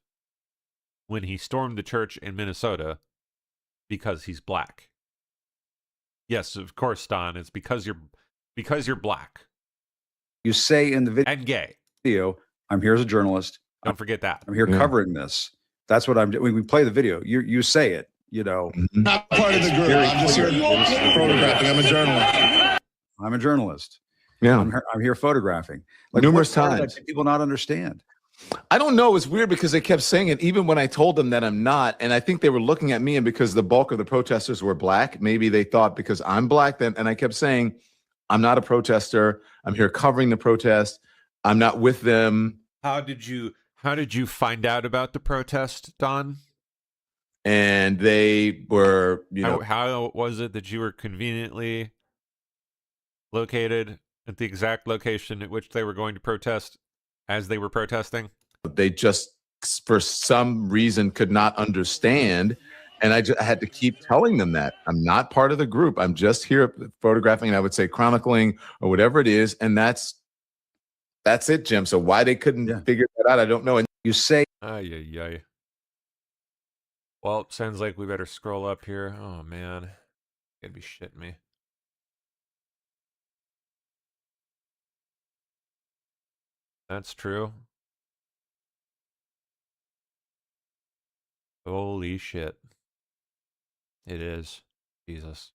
when he stormed the church in Minnesota because he's black. Yes, of course, Don. It's because you're black. You say in the video, and gay. I'm here as a journalist. Don't forget that. I'm here covering this. That's what I'm doing. We play the video. You say it, Not part of the group. I'm just here photographing. I'm a journalist. I'm a journalist. Yeah. I'm here photographing. Numerous what part of times. that do people not understand? I don't know. It's weird because they kept saying it even when I told them that I'm not. And I think they were looking at me, and because the bulk of the protesters were black, maybe they thought because I'm black, then, and I kept saying, I'm not a protester. I'm here covering the protest. I'm not with them. How did you find out about the protest, Don? And they were, how was it that you were conveniently located at the exact location at which they were going to protest as they were protesting? They just, for some reason, could not understand. And I had to keep telling them that I'm not part of the group. I'm just here photographing, and I would say chronicling or whatever it is. And that's it, Jim. So why they couldn't figure that out, I don't know. And you say, ay. Well, it sounds like we better scroll up here. Oh, man. You gotta be shitting me. That's true. Holy shit. It is. Jesus.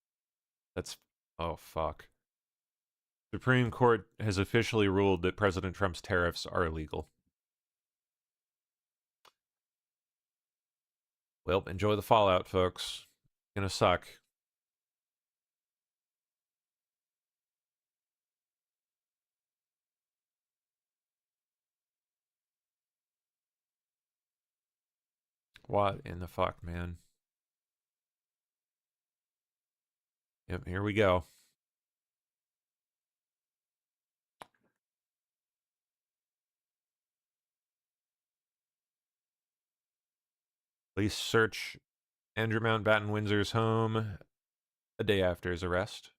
Oh, fuck. Supreme Court has officially ruled that President Trump's tariffs are illegal. Well, enjoy the fallout, folks. It's gonna suck. What in the fuck, man? Yep, here we go. Police search Andrew Mountbatten Windsor's home a day after his arrest.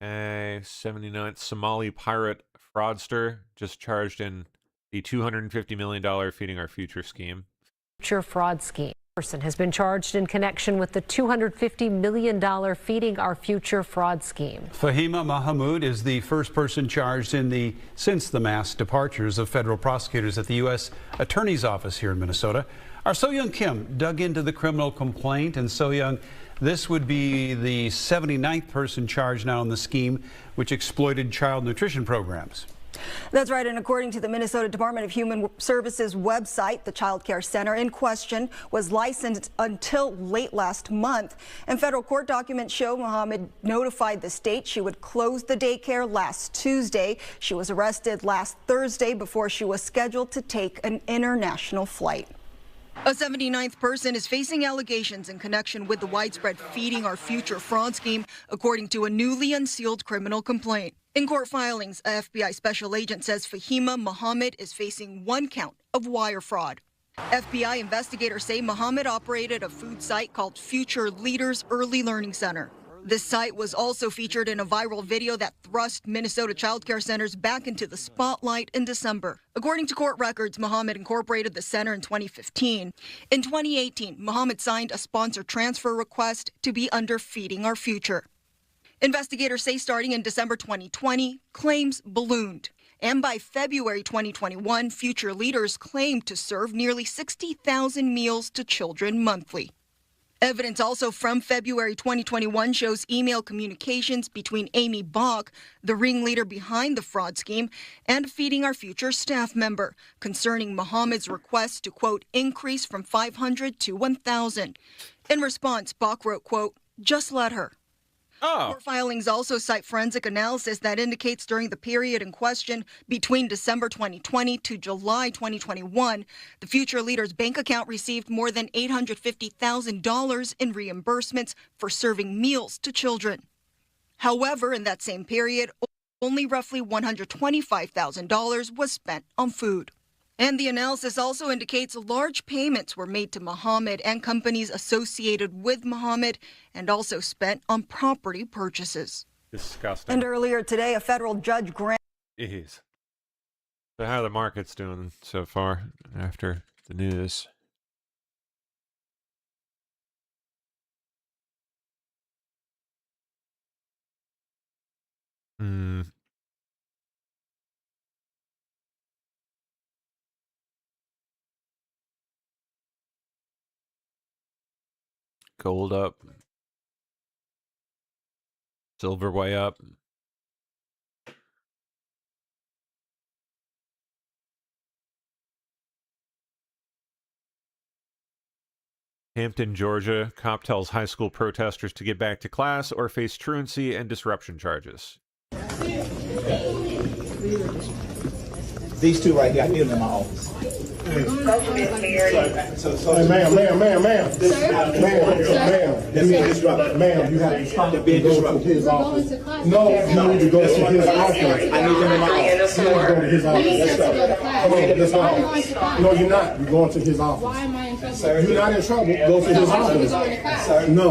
Okay, 79th Somali pirate fraudster just charged in the $250 million Feeding Our Future scheme. Future fraud scheme. Person has been charged in connection with the $250 million Feeding Our Future fraud scheme. Fahima Mahmoud is the first person charged since the mass departures of federal prosecutors at the U.S. Attorney's Office here in Minnesota. Our So-Young Kim dug into the criminal complaint, and So-Young, this would be the 79th person charged now in the scheme, which exploited child nutrition programs. That's right, and according to the Minnesota Department of Human Services website, the child care center in question was licensed until late last month. And federal court documents show Mohammed notified the state she would close the daycare last Tuesday. She was arrested last Thursday before she was scheduled to take an international flight. A 79th person is facing allegations in connection with the widespread Feeding Our Future fraud scheme, according to a newly unsealed criminal complaint. In court filings, a FBI special agent says Fahima Mohammed is facing 1 count of wire fraud. FBI investigators say Mohammed operated a food site called Future Leaders Early Learning Center. This site was also featured in a viral video that thrust Minnesota child care centers back into the spotlight in December. According to court records, Mohammed incorporated the center in 2015. In 2018, Mohammed signed a sponsor transfer request to be under Feeding Our Future. Investigators say starting in December 2020, claims ballooned. And by February 2021, Future Leaders claimed to serve nearly 60,000 meals to children monthly. Evidence also from February 2021 shows email communications between Amy Bach, the ringleader behind the fraud scheme, and Feeding Our Future staff member concerning Mohammed's request to, quote, increase from 500 to 1,000. In response, Bach wrote, quote, just let her. Court filings also cite forensic analysis that indicates during the period in question between December 2020 to July 2021, the Future Leaders bank account received more than $850,000 in reimbursements for serving meals to children. However, in that same period, only roughly $125,000 was spent on food. And the analysis also indicates large payments were made to Mohammed and companies associated with Mohammed and also spent on property purchases. Disgusting. And earlier today, a federal judge granted. Jeez. So how are the markets doing so far after the news? Gold up. Silver way up. Hampton, Georgia. Cop tells high school protesters to get back to class or face truancy and disruption charges. These two right here, I need them in my office. Hey, ma'am. You have to stop and go to his office. No, you need to go to his office. I need them in my office. You need to go to his office. Let's go. Come on, let's go. No, you're not. You're going to his office. Why am I in trouble? You're not in trouble. Go to his office. No,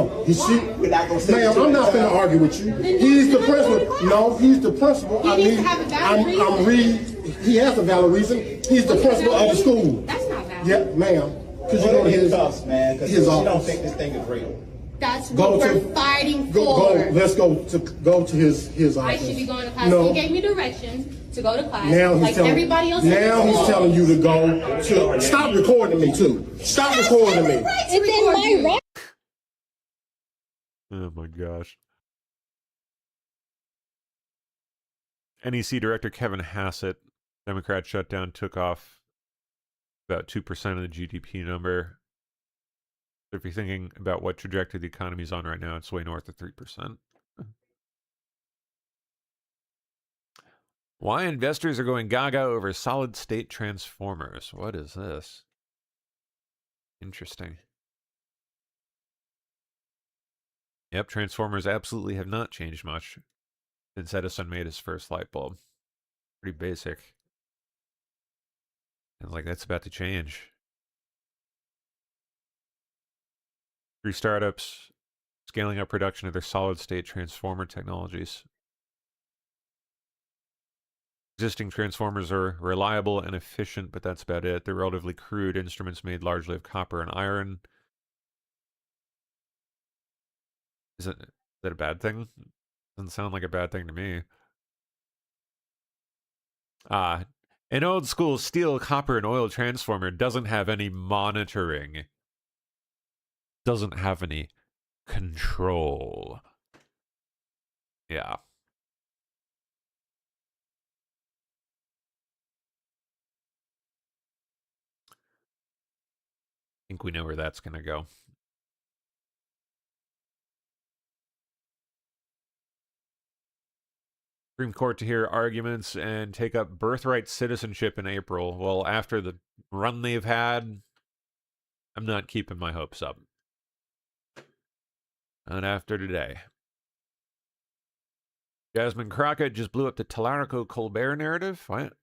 ma'am, I'm not going to argue with you. He's the principal. No, he's the principal. I'm reading. He has a valid reason. He's the principal of the school. That's not valid. Yeah, ma'am. Because you go to his office, man. Because you don't think this thing is real. That's what we're fighting for. Let's go to his office. I should be going to class. No. He gave me directions to go to class. Now he's everybody else. Now he's telling you to go to. Stop recording me too. Stop recording me. It's in my right. Oh my gosh. NEC Director Kevin Hassett, Democrat shutdown took off about 2% of the GDP number. So if you're thinking about what trajectory the economy's on right now, it's way north of 3%. Why investors are going gaga over solid-state transformers. What is this? Interesting. Yep, transformers absolutely have not changed much since Edison made his first light bulb. Pretty basic. And like that's about to change. 3 startups scaling up production of their solid-state transformer technologies. Existing transformers are reliable and efficient, but that's about it. They're relatively crude instruments made largely of copper and iron. Is that a bad thing? Doesn't sound like a bad thing to me. An old school steel, copper, and oil transformer doesn't have any monitoring. Doesn't have any control. Yeah. I think we know where that's going to go. Supreme Court to hear arguments and take up birthright citizenship in April. Well, after the run they've had, I'm not keeping my hopes up. Not after today. Jasmine Crockett just blew up the Tallarico Colbert narrative. What?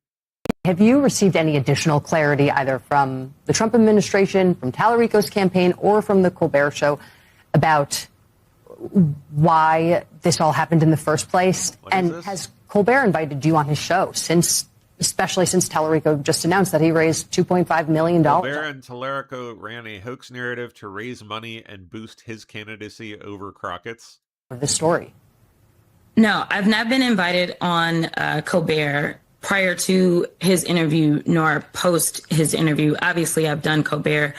Have you received any additional clarity either from the Trump administration, from Tallarico's campaign, or from the Colbert Show about why this all happened in the first place? And has Colbert invited you on his show especially since Tallarico just announced that he raised $2.5 million? Colbert and Tallarico ran a hoax narrative to raise money and boost his candidacy over Crockett's. The story. No, I've not been invited on Colbert. prior to his interview nor post his interview. Obviously, I've done Colbert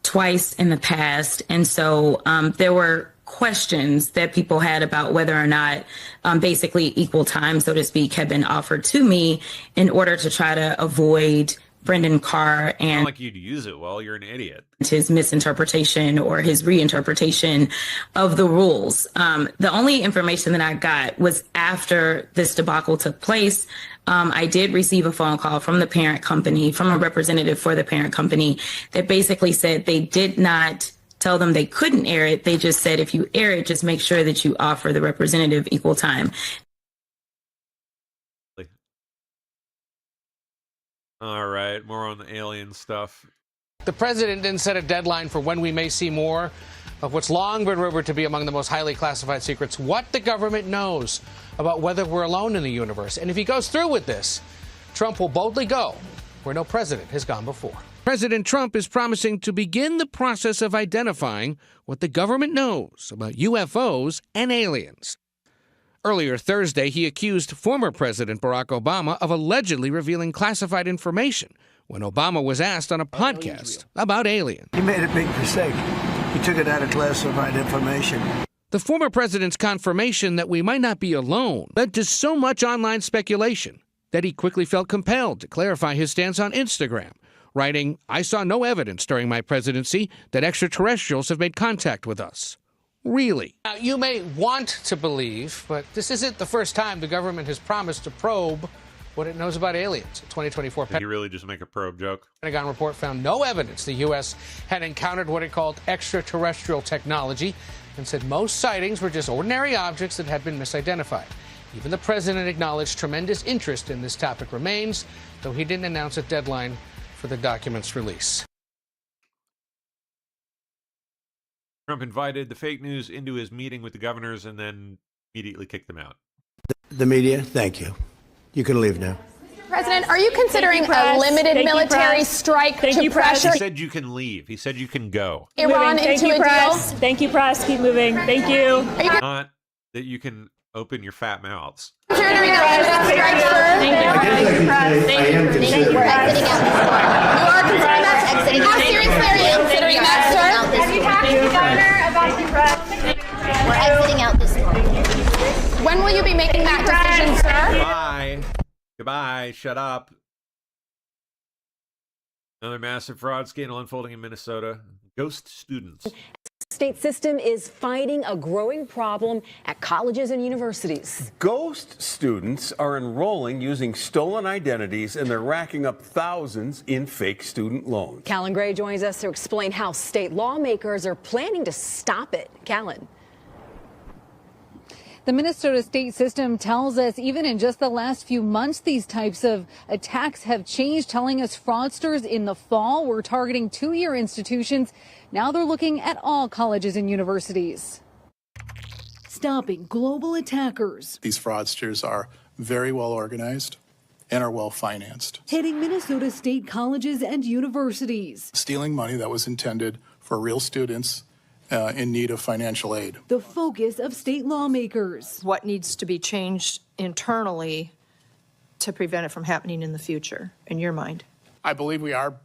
twice in the past. And so there were questions that people had about whether or not basically equal time, so to speak, had been offered to me in order to try to avoid Brendan Carr and Not like you'd use it well. You're an idiot. his misinterpretation or his reinterpretation of the rules. The only information that I got was after this debacle took place. I did receive a phone call from the parent company, from a representative for the parent company, that basically said they did not tell them they couldn't air it. They just said, if you air it, just make sure that you offer the representative equal time. All right, more on the alien stuff. The president didn't set a deadline for when we may see more of what's long been rumored to be among the most highly classified secrets, what the government knows about whether we're alone in the universe. And if he goes through with this, Trump will boldly go where no president has gone before. President Trump is promising to begin the process of identifying what the government knows about UFOs and aliens. Earlier Thursday, he accused former President Barack Obama of allegedly revealing classified information when Obama was asked on a podcast about aliens. He made a big mistake. He took it out of classified information. The former president's confirmation that we might not be alone led to so much online speculation that he quickly felt compelled to clarify his stance on Instagram, writing, "I saw no evidence during my presidency that extraterrestrials have made contact with us." Really? Now, you may want to believe, but this isn't the first time the government has promised to probe what it knows about aliens. A 2024 Did you really just make a probe joke? Pentagon report found no evidence the U.S. had encountered what it called extraterrestrial technology and said most sightings were just ordinary objects that had been misidentified. Even the president acknowledged tremendous interest in this topic remains, though he didn't announce a deadline for the document's release. Trump invited the fake news into his meeting with the governors and then immediately kicked them out. The media, thank you. You can leave now. President, are you considering a limited military strike to pressure He said you can leave. He said you can go. Iran into a deal? Thank you, press. Keep moving. Thank you. Not that you can open your fat mouths. We're exiting out this door. When will you be making that decision, sir? Goodbye. Goodbye. Shut up. Another massive fraud scandal unfolding in Minnesota. Ghost students. State system is fighting a growing problem at colleges and universities. Ghost students are enrolling using stolen identities, and they're racking up thousands in fake student loans. Callan Gray joins us to explain how state lawmakers are planning to stop it. Callan. The Minnesota state system tells us even in just the last few months, these types of attacks have changed, telling us fraudsters in the fall were targeting two-year institutions. Now they're looking at all colleges and universities. Stopping global attackers. These fraudsters are very well organized and are well financed. Hitting Minnesota state colleges and universities. Stealing money that was intended for real students in need of financial aid. The focus of state lawmakers. What needs to be changed internally to prevent it from happening in the future, in your mind? I believe we are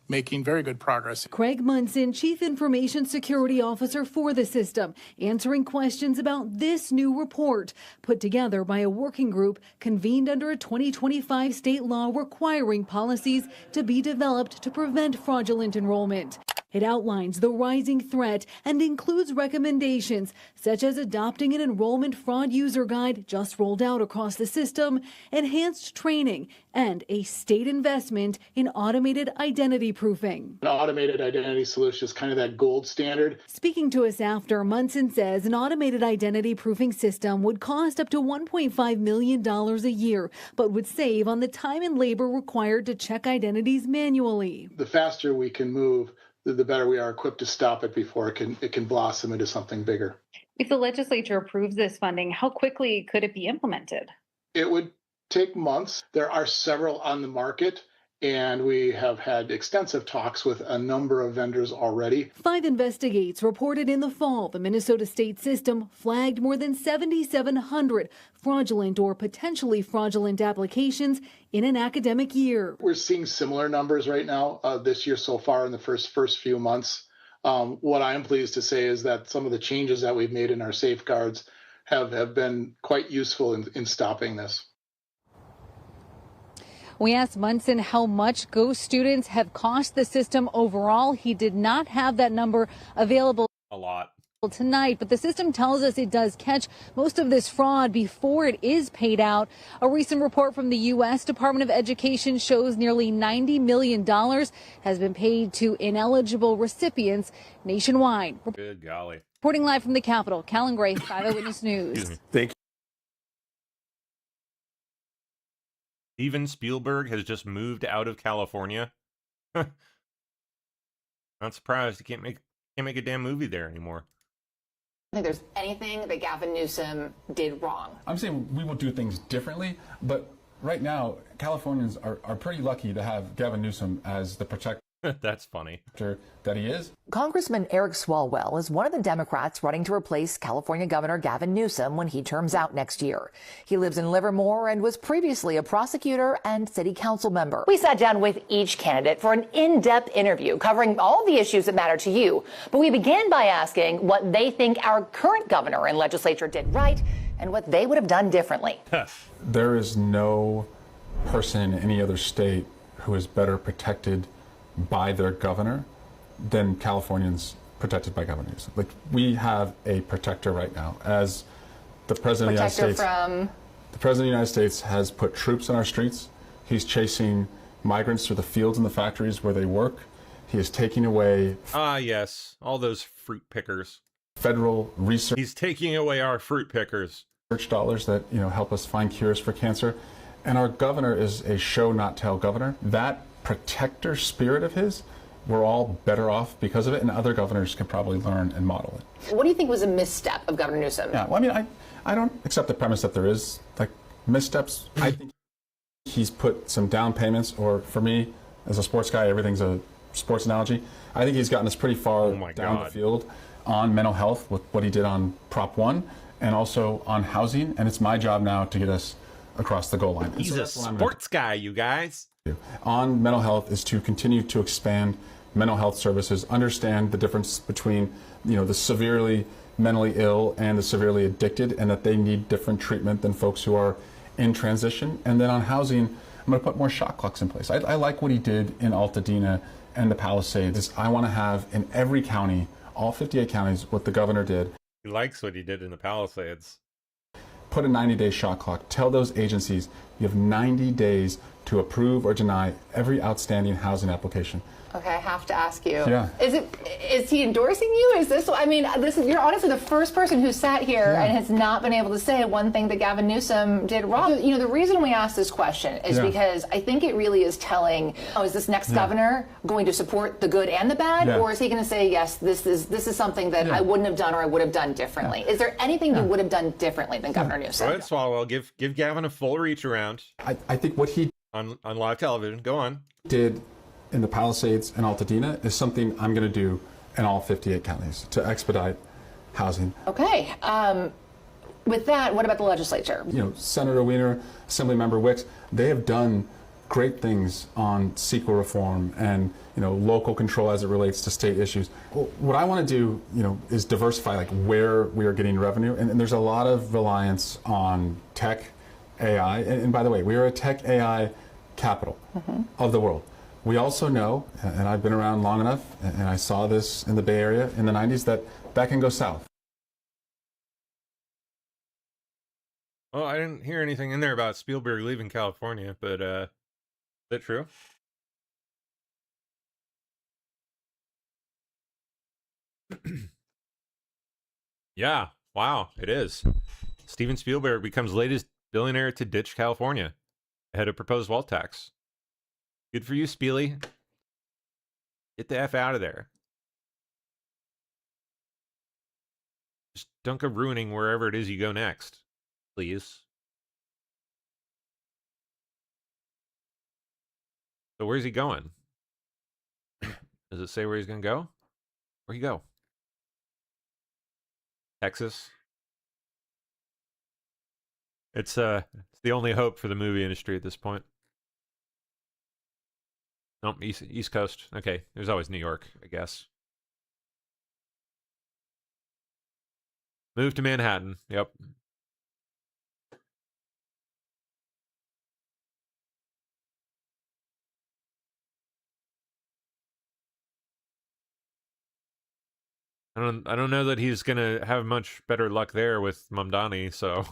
making very good progress. Craig Munson, Chief Information Security Officer for the system, answering questions about this new report put together by a working group convened under a 2025 state law requiring policies to be developed to prevent fraudulent enrollment. It outlines the rising threat and includes recommendations such as adopting an enrollment fraud user guide just rolled out across the system, enhanced training, and a state investment in automated identity proofing. An automated identity solution is kind of that gold standard. Speaking to us after, Munson says an automated identity proofing system would cost up to $1.5 million a year, but would save on the time and labor required to check identities manually. The faster we can move, the better we are equipped to stop it before it can blossom into something bigger. If the legislature approves this funding, how quickly could it be implemented? It would take months. There are several on the market, And we have had extensive talks with a number of vendors already. 5 Investigates reported in the fall the Minnesota state system flagged more than 7,700 fraudulent or potentially fraudulent applications in an academic year. We're seeing similar numbers right now this year so far in the first few months. What I am pleased to say is that some of the changes that we've made in our safeguards have been quite useful in stopping this. We asked Munson how much Go students have cost the system overall. He did not have that number available A lot. tonight, but the system tells us it does catch most of this fraud before it is paid out. A recent report from the U.S. Department of Education shows nearly $90 million has been paid to ineligible recipients nationwide. Good golly. Reporting live from the Capitol, Callan Gray, 5 Eyewitness News. Thank you. Steven Spielberg has just moved out of California. Not surprised. He can't make a damn movie there anymore. I think there's anything that Gavin Newsom did wrong. I'm saying we will do things differently, but right now, Californians are pretty lucky to have Gavin Newsom as the protector. That's funny. That he is. Congressman Eric Swalwell is one of the Democrats running to replace California Governor Gavin Newsom when he terms out next year. He lives in Livermore and was previously a prosecutor and city council member. We sat down with each candidate for an in-depth interview covering all the issues that matter to you. But we began by asking what they think our current governor and legislature did right and what they would have done differently. There is no person in any other state who is better protected by their governor than Californians protected by Governor Newsom. Like, we have a protector right now. As the President of the United States, the President of the United States has put troops on our streets. He's chasing migrants through the fields and the factories where they work. He is taking away Yes, all those fruit pickers. Federal research. He's taking away our fruit pickers. Research dollars that help us find cures for cancer. And our governor is a show not tell governor. That protector spirit of his, we're all better off because of it, and other governors can probably learn and model it. What do you think was a misstep of Governor Newsom? Yeah, well, I mean, I don't accept the premise that there is like missteps. I think he's put some down payments, or for me, as a sports guy, everything's a sports analogy. I think he's gotten us pretty far down the field on mental health with what he did on Prop 1 and also on housing, and it's my job now to get us across the goal line. He's a sports guy, you guys. On mental health is to continue to expand mental health services, understand the difference between, the severely mentally ill and the severely addicted, and that they need different treatment than folks who are in transition. And then on housing, I'm going to put more shot clocks in place. I like what he did in Altadena and the Palisades. I want to have in every county, all 58 counties, what the governor did. He likes what he did in the Palisades. Put a 90-day shot clock. Tell those agencies you have 90 days to approve or deny every outstanding housing application. Okay, I have to ask you. Yeah. Is he endorsing you? You're honestly the first person who sat here and has not been able to say one thing that Gavin Newsom did wrong. The reason we asked this question is because I think it really is telling, is this next governor going to support the good and the bad? Or is he going to say, yes, this is something that I wouldn't have done or I would have done differently? Is there anything you would have done differently than Governor Newsom? Go ahead, Swalwell. Give Gavin a full reach around. I think what he on live television. Go on. Did in the Palisades and Altadena is something I'm going to do in all 58 counties to expedite housing. Okay. With that, what about the legislature? Senator Wiener, Assemblymember Wicks, they have done great things on CEQA reform and local control as it relates to state issues. What I want to do, is diversify like where we are getting revenue, and there's a lot of reliance on tech, AI, and by the way, we are a tech AI capital of the world. We also know, and I've been around long enough, and I saw this in the Bay Area in the 90s, that can go south. Well, I didn't hear anything in there about Spielberg leaving California, but is that true? Yeah, wow, it is. Steven Spielberg becomes latest billionaire to ditch California ahead of proposed wealth tax. Good for you, Spiely. Get the F out of there. Just don't go ruining wherever it is you go next, please. So where's he going? Does it say where he's going to go? Where'd he go? Texas? It's the only hope for the movie industry at this point. Nope, East Coast. Okay, there's always New York, I guess. Move to Manhattan. Yep. I don't know that he's gonna have much better luck there with Mamdani, so.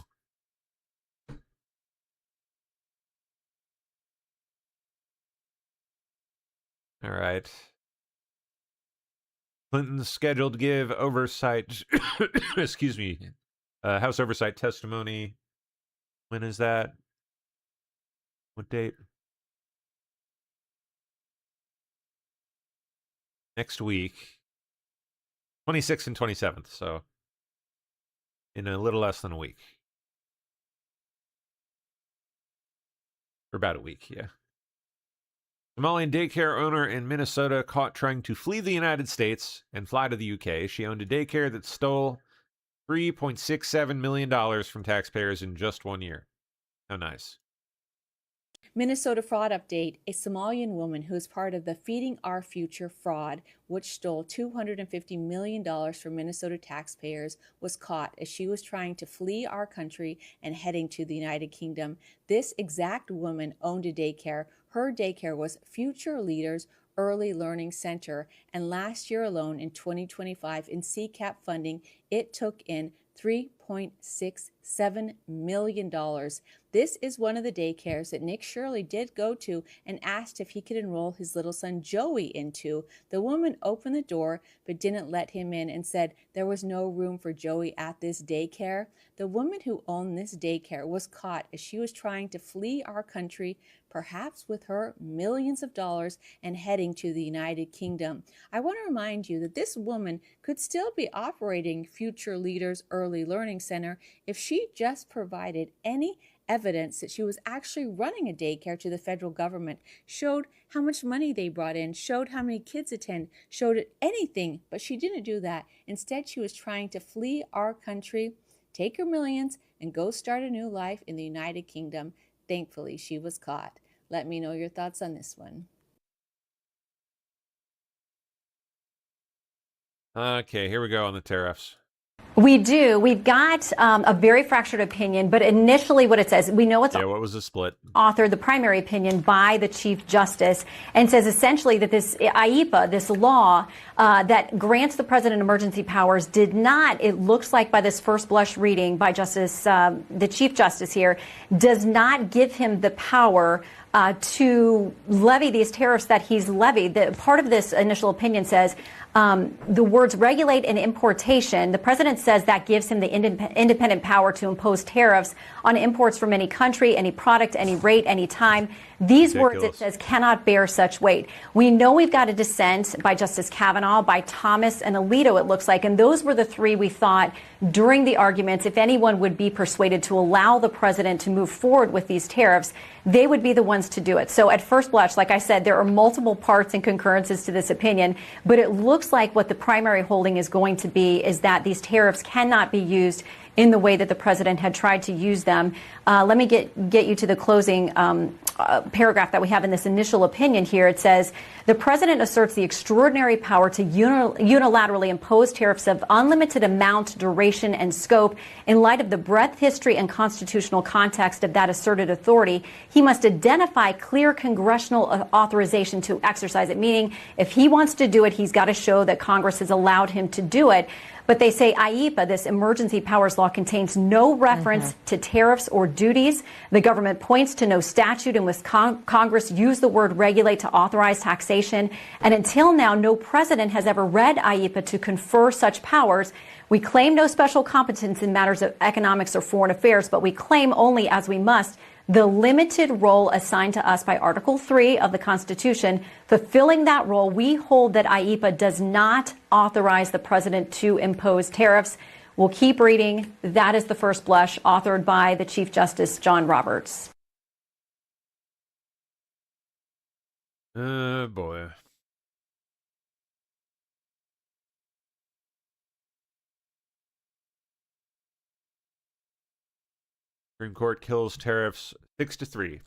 All right. Clinton's scheduled to give oversight, excuse me, House oversight testimony. When is that? What date? Next week. 26th and 27th, so in a little less than a week. For about a week, yeah. Somalian daycare owner in Minnesota caught trying to flee the United States and fly to the UK. She owned a daycare that stole $3.67 million from taxpayers in just 1 year. How nice. Minnesota fraud update. A Somalian woman who is part of the Feeding Our Future fraud, which stole $250 million from Minnesota taxpayers, was caught as she was trying to flee our country and heading to the United Kingdom. This exact woman owned a daycare. Her daycare was Future Leaders Early Learning Center, and last year alone in 2025 in CCAP funding, it took in $3.67 million. This is one of the daycares that Nick Shirley did go to and asked if he could enroll his little son Joey into. The woman opened the door but didn't let him in and said there was no room for Joey at this daycare. The woman who owned this daycare was caught as she was trying to flee our country, perhaps with her millions of dollars, and heading to the United Kingdom. I want to remind you that this woman could still be operating Future Leaders Early Learning Center if she just provided any evidence that she was actually running a daycare to the federal government, showed how much money they brought in, showed how many kids attend, showed anything, but she didn't do that. Instead, she was trying to flee our country, take her millions, and go start a new life in the United Kingdom. Thankfully, she was caught. Let me know your thoughts on this one. Okay, here we go on the tariffs. We do. We've got a very fractured opinion, but initially what it says, we know it's what was the split? Authored, the primary opinion, by the Chief Justice, and says essentially that this IEPA, this law that grants the president emergency powers, did not, it looks like by this first blush reading by Justice, the Chief Justice here, does not give him the power to levy these tariffs that he's levied. Part of this initial opinion says the words regulate and importation. The president says that gives him the independent power to impose tariffs on imports from any country, any product, any rate, any time. These words, it says, cannot bear such weight. We know we've got a dissent by Justice Kavanaugh, by Thomas and Alito, it looks like. And those were the three we thought during the arguments, if anyone would be persuaded to allow the president to move forward with these tariffs, they would be the ones to do it. So at first blush, like I said, there are multiple parts and concurrences to this opinion, but it looks like what the primary holding is going to be is that these tariffs cannot be used in the way that the president had tried to use them. Let me get you to the closing paragraph that we have in this initial opinion here. It says, the president asserts the extraordinary power to unilaterally impose tariffs of unlimited amount, duration, and scope. In light of the breadth, history, and constitutional context of that asserted authority, he must identify clear congressional authorization to exercise it, meaning if he wants to do it, he's got to show that Congress has allowed him to do it. But they say IEPA, this emergency powers law, contains no reference to tariffs or duties. The government points to no statute in which Congress used the word regulate to authorize taxation. And until now, no president has ever read IEPA to confer such powers. We claim no special competence in matters of economics or foreign affairs, but we claim only, as we must, the limited role assigned to us by Article 3 of the Constitution. Fulfilling that role, we hold that IEPA does not authorize the president to impose tariffs. We'll keep reading. That is the first blush, authored by the Chief Justice John Roberts. Boy. Supreme Court kills tariffs 6-3,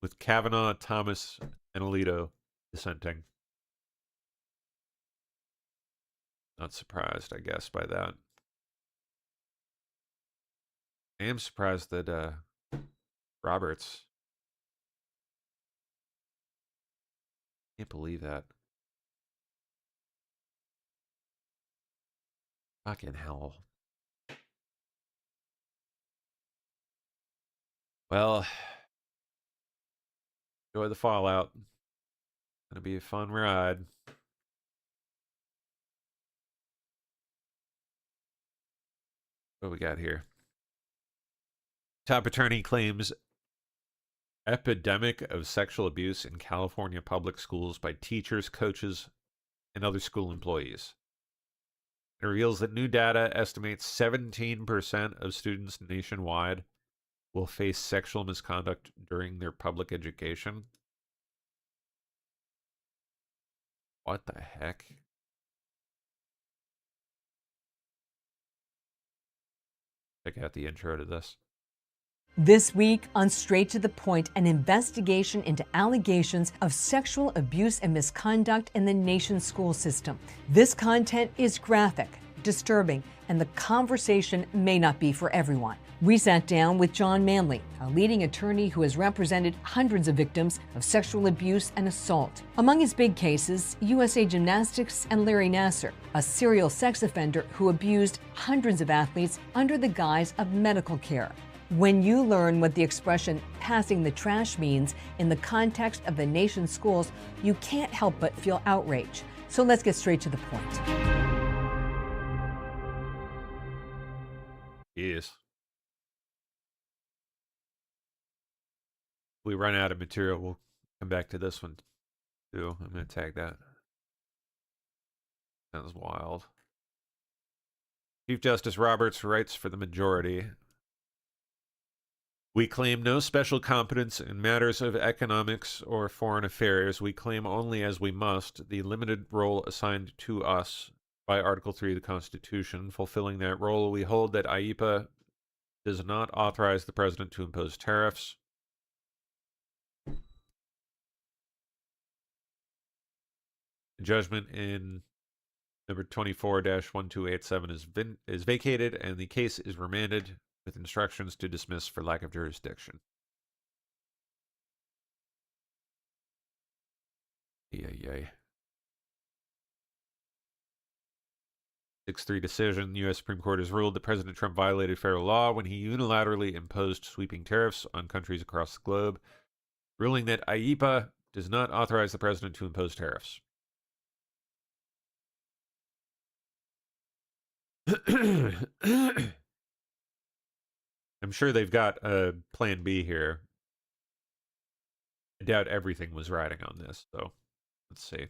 with Kavanaugh, Thomas, and Alito dissenting. Not surprised, I guess, by that. I am surprised that Roberts. Can't believe that. Fucking hell. Well, enjoy the fallout. Gonna be a fun ride. What we got here? Top attorney claims epidemic of sexual abuse in California public schools by teachers, coaches, and other school employees. It reveals that new data estimates 17% of students nationwide will face sexual misconduct during their public education. What the heck? Check out the intro to this. This week on Straight to the Point, an investigation into allegations of sexual abuse and misconduct in the nation's school system. This content is graphic, disturbing, and the conversation may not be for everyone. We sat down with John Manley, a leading attorney who has represented hundreds of victims of sexual abuse and assault. Among his big cases, USA Gymnastics and Larry Nassar, a serial sex offender who abused hundreds of athletes under the guise of medical care. When you learn what the expression passing the trash means in the context of the nation's schools, you can't help but feel outrage. So let's get straight to the point. Yes. If we run out of material, we'll come back to this one too. I'm going to tag that. Sounds wild. Chief Justice Roberts writes for the majority. We claim no special competence in matters of economics or foreign affairs. We claim only, as we must, the limited role assigned to us by Article 3 of the Constitution. Fulfilling that role, we hold that IEPA does not authorize the president to impose tariffs. The judgment in number 24-1287 is vacated, and the case is remanded with instructions to dismiss for lack of jurisdiction. Yay. 6-3 decision. U.S. Supreme Court has ruled that President Trump violated federal law when he unilaterally imposed sweeping tariffs on countries across the globe, ruling that IEPA does not authorize the president to impose tariffs. I'm sure they've got a plan B here. I doubt everything was riding on this, so let's see.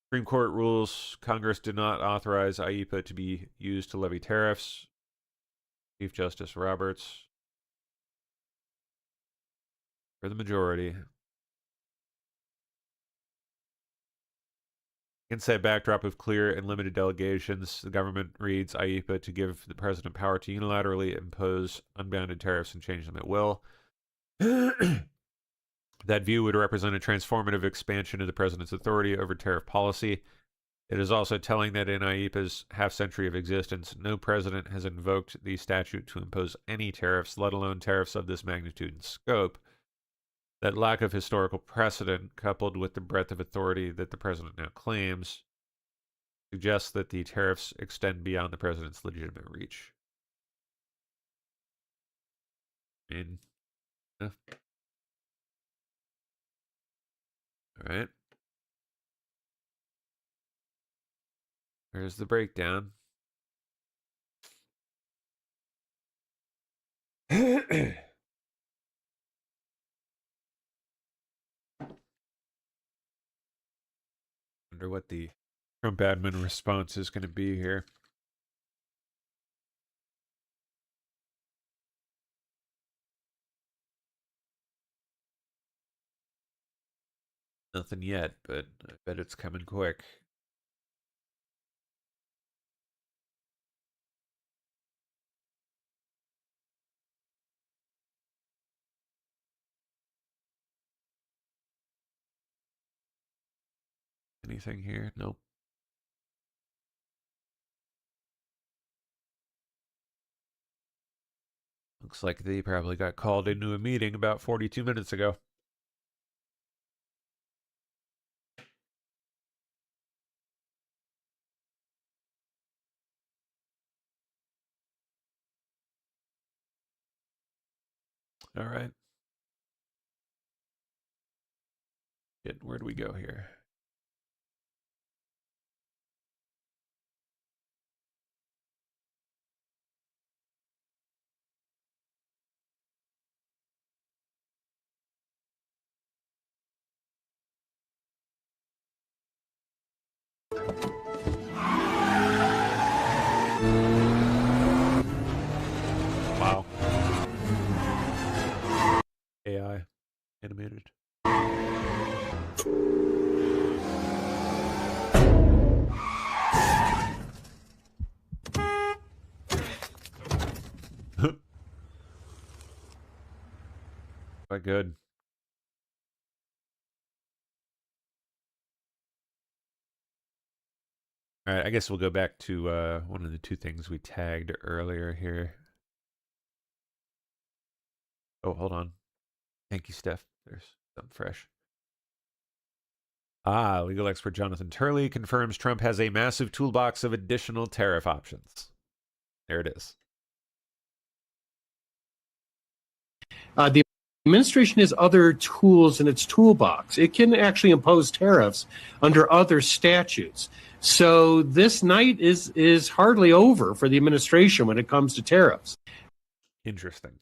Supreme Court rules Congress did not authorize IEPA to be used to levy tariffs. Chief Justice Roberts for the majority. Against that backdrop of clear and limited delegations, the government reads IEPA to give the president power to unilaterally impose unbounded tariffs and change them at will. That view would represent a transformative expansion of the president's authority over tariff policy. It is also telling that in IEPA's half-century of existence, no president has invoked the statute to impose any tariffs, let alone tariffs of this magnitude and scope. That lack of historical precedent, coupled with the breadth of authority that the president now claims, suggests that the tariffs extend beyond the president's legitimate reach. I mean, yeah. All right. There's the breakdown. Wonder what the Trump admin response is going to be here. Nothing yet, but I bet it's coming quick. Anything here? Nope. Looks like they probably got called into a meeting about 42 minutes ago. All right. Where do we go here? Wow. AI animated. Quite good. All right, I guess we'll go back to one of the two things we tagged earlier here. Oh, hold on. Thank you, Steph. There's something fresh. Legal expert Jonathan Turley confirms Trump has a massive toolbox of additional tariff options. There it is. The administration has other tools in its toolbox. It can actually impose tariffs under other statutes. So this night is hardly over for the administration when it comes to tariffs. Interesting.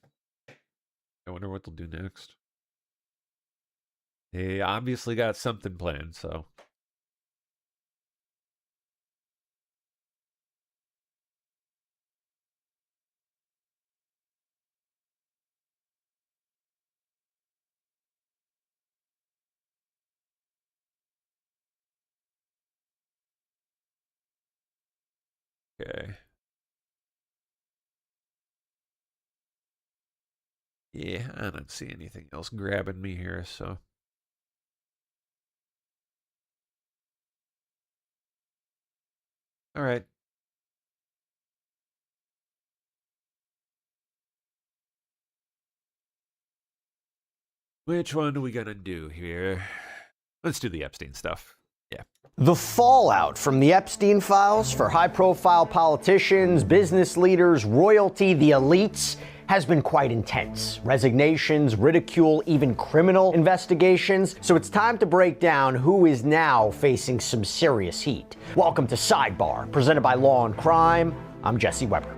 I wonder what they'll do next. They obviously got something planned, so. Okay. Yeah, I don't see anything else grabbing me here, so. All right. Which one are we gonna do here? Let's do the Epstein stuff. Yeah. The fallout from the Epstein files for high-profile politicians, business leaders, royalty, the elites has been quite intense. Resignations, ridicule, even criminal investigations. So it's time to break down who is now facing some serious heat. Welcome to Sidebar, presented by Law and Crime. I'm Jesse Weber.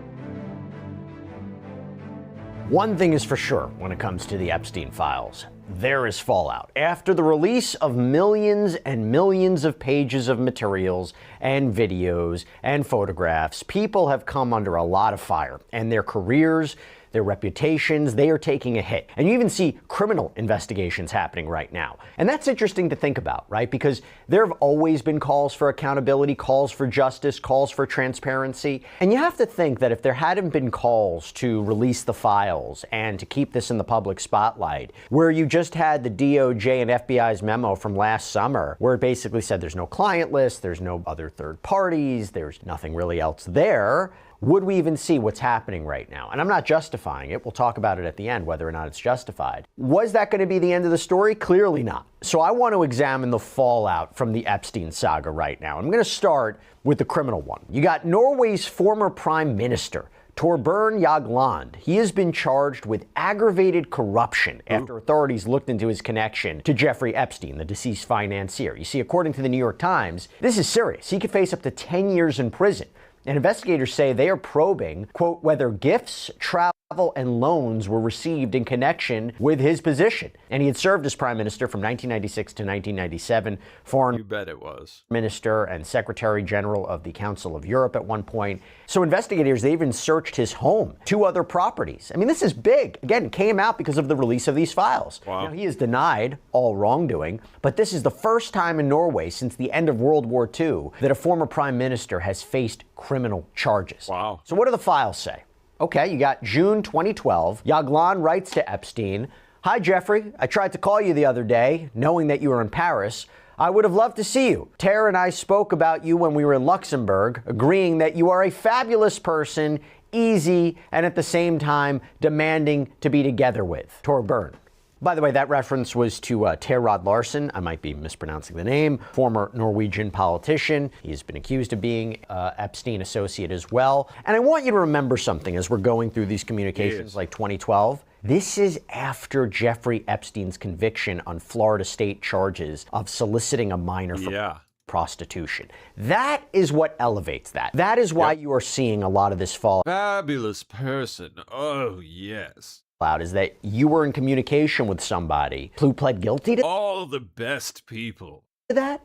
One thing is for sure when it comes to the Epstein files. There is fallout. After the release of millions and millions of pages of materials and videos and photographs, people have come under a lot of fire, and their careers, their reputations, they are taking a hit. And you even see criminal investigations happening right now. And that's interesting to think about, right? Because there have always been calls for accountability, calls for justice, calls for transparency. And you have to think that if there hadn't been calls to release the files and to keep this in the public spotlight, where you just had the DOJ and FBI's memo from last summer, where it basically said there's no client list, there's no other third parties, there's nothing really else there, would we even see what's happening right now? And I'm not justifying it. We'll talk about it at the end, whether or not it's justified. Was that going to be the end of the story? Clearly not. So I want to examine the fallout from the Epstein saga right now. I'm going to start with the criminal one. You got Norway's former prime minister, Torbjørn Jagland. He has been charged with aggravated corruption after authorities looked into his connection to Jeffrey Epstein, the deceased financier. You see, according to the New York Times, this is serious. He could face up to 10 years in prison. And investigators say they are probing, quote, whether gifts, travel, and loans were received in connection with his position. And he had served as prime minister from 1996 to 1997, foreign You bet it was. minister and secretary general of the Council of Europe at one point. So investigators, they even searched his home, 2 other properties. I mean, this is big. Again, it came out because of the release of these files. Wow. Now, he has denied all wrongdoing, but this is the first time in Norway since the end of World War II that a former prime minister has faced criminal charges. Wow. So what do the files say? Okay, you got June 2012. Jagland writes to Epstein, "Hi, Jeffrey. I tried to call you the other day, knowing that you were in Paris. I would have loved to see you. Tara and I spoke about you when we were in Luxembourg, agreeing that you are a fabulous person, easy, and at the same time demanding to be together with. Torbjørn." By the way, that reference was to Terrod Larsen. I might be mispronouncing the name. Former Norwegian politician. He's been accused of being Epstein associate as well. And I want you to remember something as we're going through these communications like 2012. This is after Jeffrey Epstein's conviction on Florida state charges of soliciting a minor for prostitution. That is what elevates that. That is why you are seeing a lot of this fall. Fabulous person. Oh, yes. Out is that you were in communication with somebody who pled guilty to all the best people. That.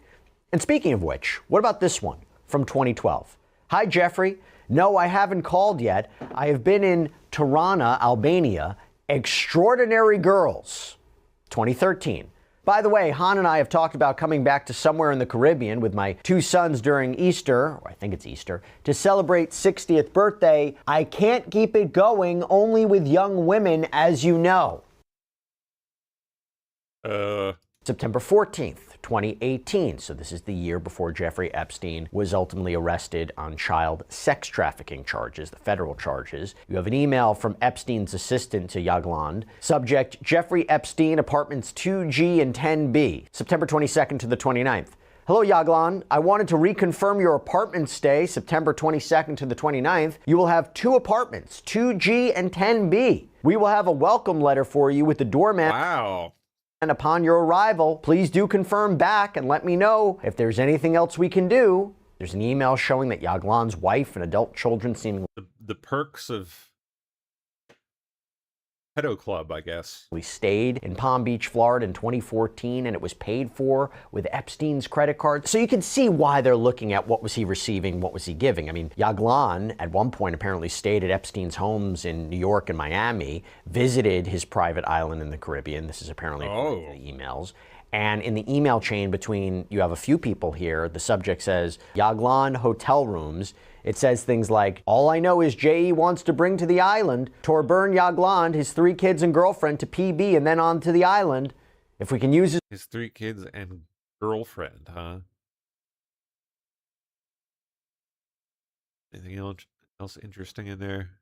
And speaking of which, what about this one from 2012? "Hi, Jeffrey. No, I haven't called yet. I have been in Tirana, Albania. Extraordinary girls." 2013. "By the way, Han and I have talked about coming back to somewhere in the Caribbean with my 2 sons during Easter, or I think it's Easter, to celebrate 60th birthday. I can't keep it going only with young women, as you know." September 14th, 2018. So this is the year before Jeffrey Epstein was ultimately arrested on child sex trafficking charges, the federal charges. You have an email from Epstein's assistant to Jagland. Subject, Jeffrey Epstein, apartments 2G and 10B. September 22nd to the 29th. "Hello, Jagland. I wanted to reconfirm your apartment stay, September 22nd to the 29th. You will have 2 apartments, 2G and 10B. We will have a welcome letter for you with the doorman. Wow. And upon your arrival, please do confirm back and let me know if there's anything else we can do." There's an email showing that Jagland's wife and adult children seemingly The perks of pedo club, I guess. We stayed in Palm Beach, Florida in 2014, and it was paid for with Epstein's credit card. So you can see why they're looking at what was he receiving, what was he giving. I mean, Jagland at one point apparently stayed at Epstein's homes in New York and Miami, visited his private island in the Caribbean. This is apparently according to the emails. And in the email chain between, you have a few people here, the subject says, Jagland hotel rooms. It says things like, "All I know is J.E. wants to bring to the island Torbjørn Jagland, his 3 kids and girlfriend to PB and then on to the island. If we can use his 3 kids and girlfriend, huh? Anything else interesting in there?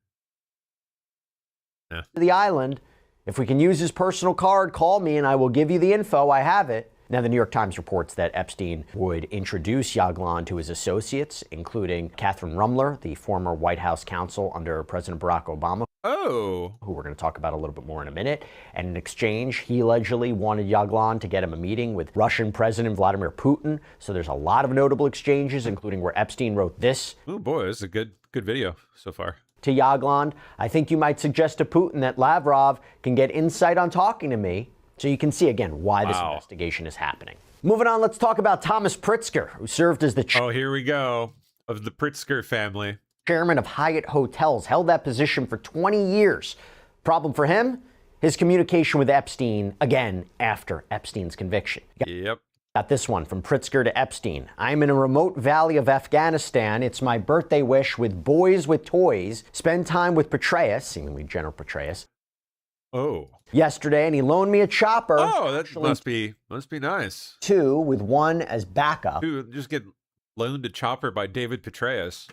Yeah. To the island. If we can use his personal card, call me and I will give you the info. I have it." Now, the New York Times reports that Epstein would introduce Jagland to his associates, including Catherine Rumler, the former White House counsel under President Barack Obama, who we're going to talk about a little bit more in a minute. And in exchange, he allegedly wanted Jagland to get him a meeting with Russian President Vladimir Putin. So there's a lot of notable exchanges, including where Epstein wrote this. Oh boy, this is a good video so far. To Jagland, "I think you might suggest to Putin that Lavrov can get insight on talking to me." So you can see, again, why this investigation is happening. Moving on, let's talk about Thomas Pritzker, who served as the here we go, of the Pritzker family. Chairman of Hyatt Hotels, held that position for 20 years. Problem for him? His communication with Epstein, again, after Epstein's conviction. Yep. Got this one from Pritzker to Epstein. "I'm in a remote valley of Afghanistan. It's my birthday wish with boys with toys. Spend time with Petraeus," seemingly General Petraeus. Yesterday, and he loaned me a chopper. Oh, that must be nice. 2 with 1 as backup. Just get loaned a chopper by David Petraeus.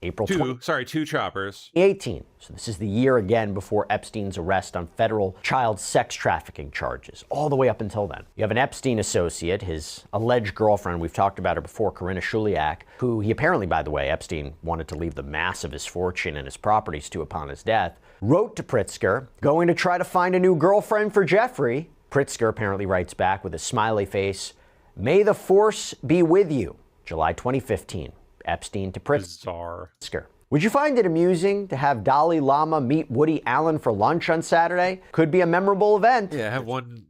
April 2 choppers. 2018. So this is the year again before Epstein's arrest on federal child sex trafficking charges, all the way up until then. You have an Epstein associate, his alleged girlfriend, we've talked about her before, Karina Shuliak, who he apparently, by the way, Epstein wanted to leave the mass of his fortune and his properties to upon his death, wrote to Pritzker, "Going to try to find a new girlfriend for Jeffrey." Pritzker apparently writes back with a smiley face, "May the force be with you." July 2015. Epstein to Pritzker. Would you find it amusing to have Dalai Lama meet Woody Allen for lunch on Saturday? Could be a memorable event. Yeah, have one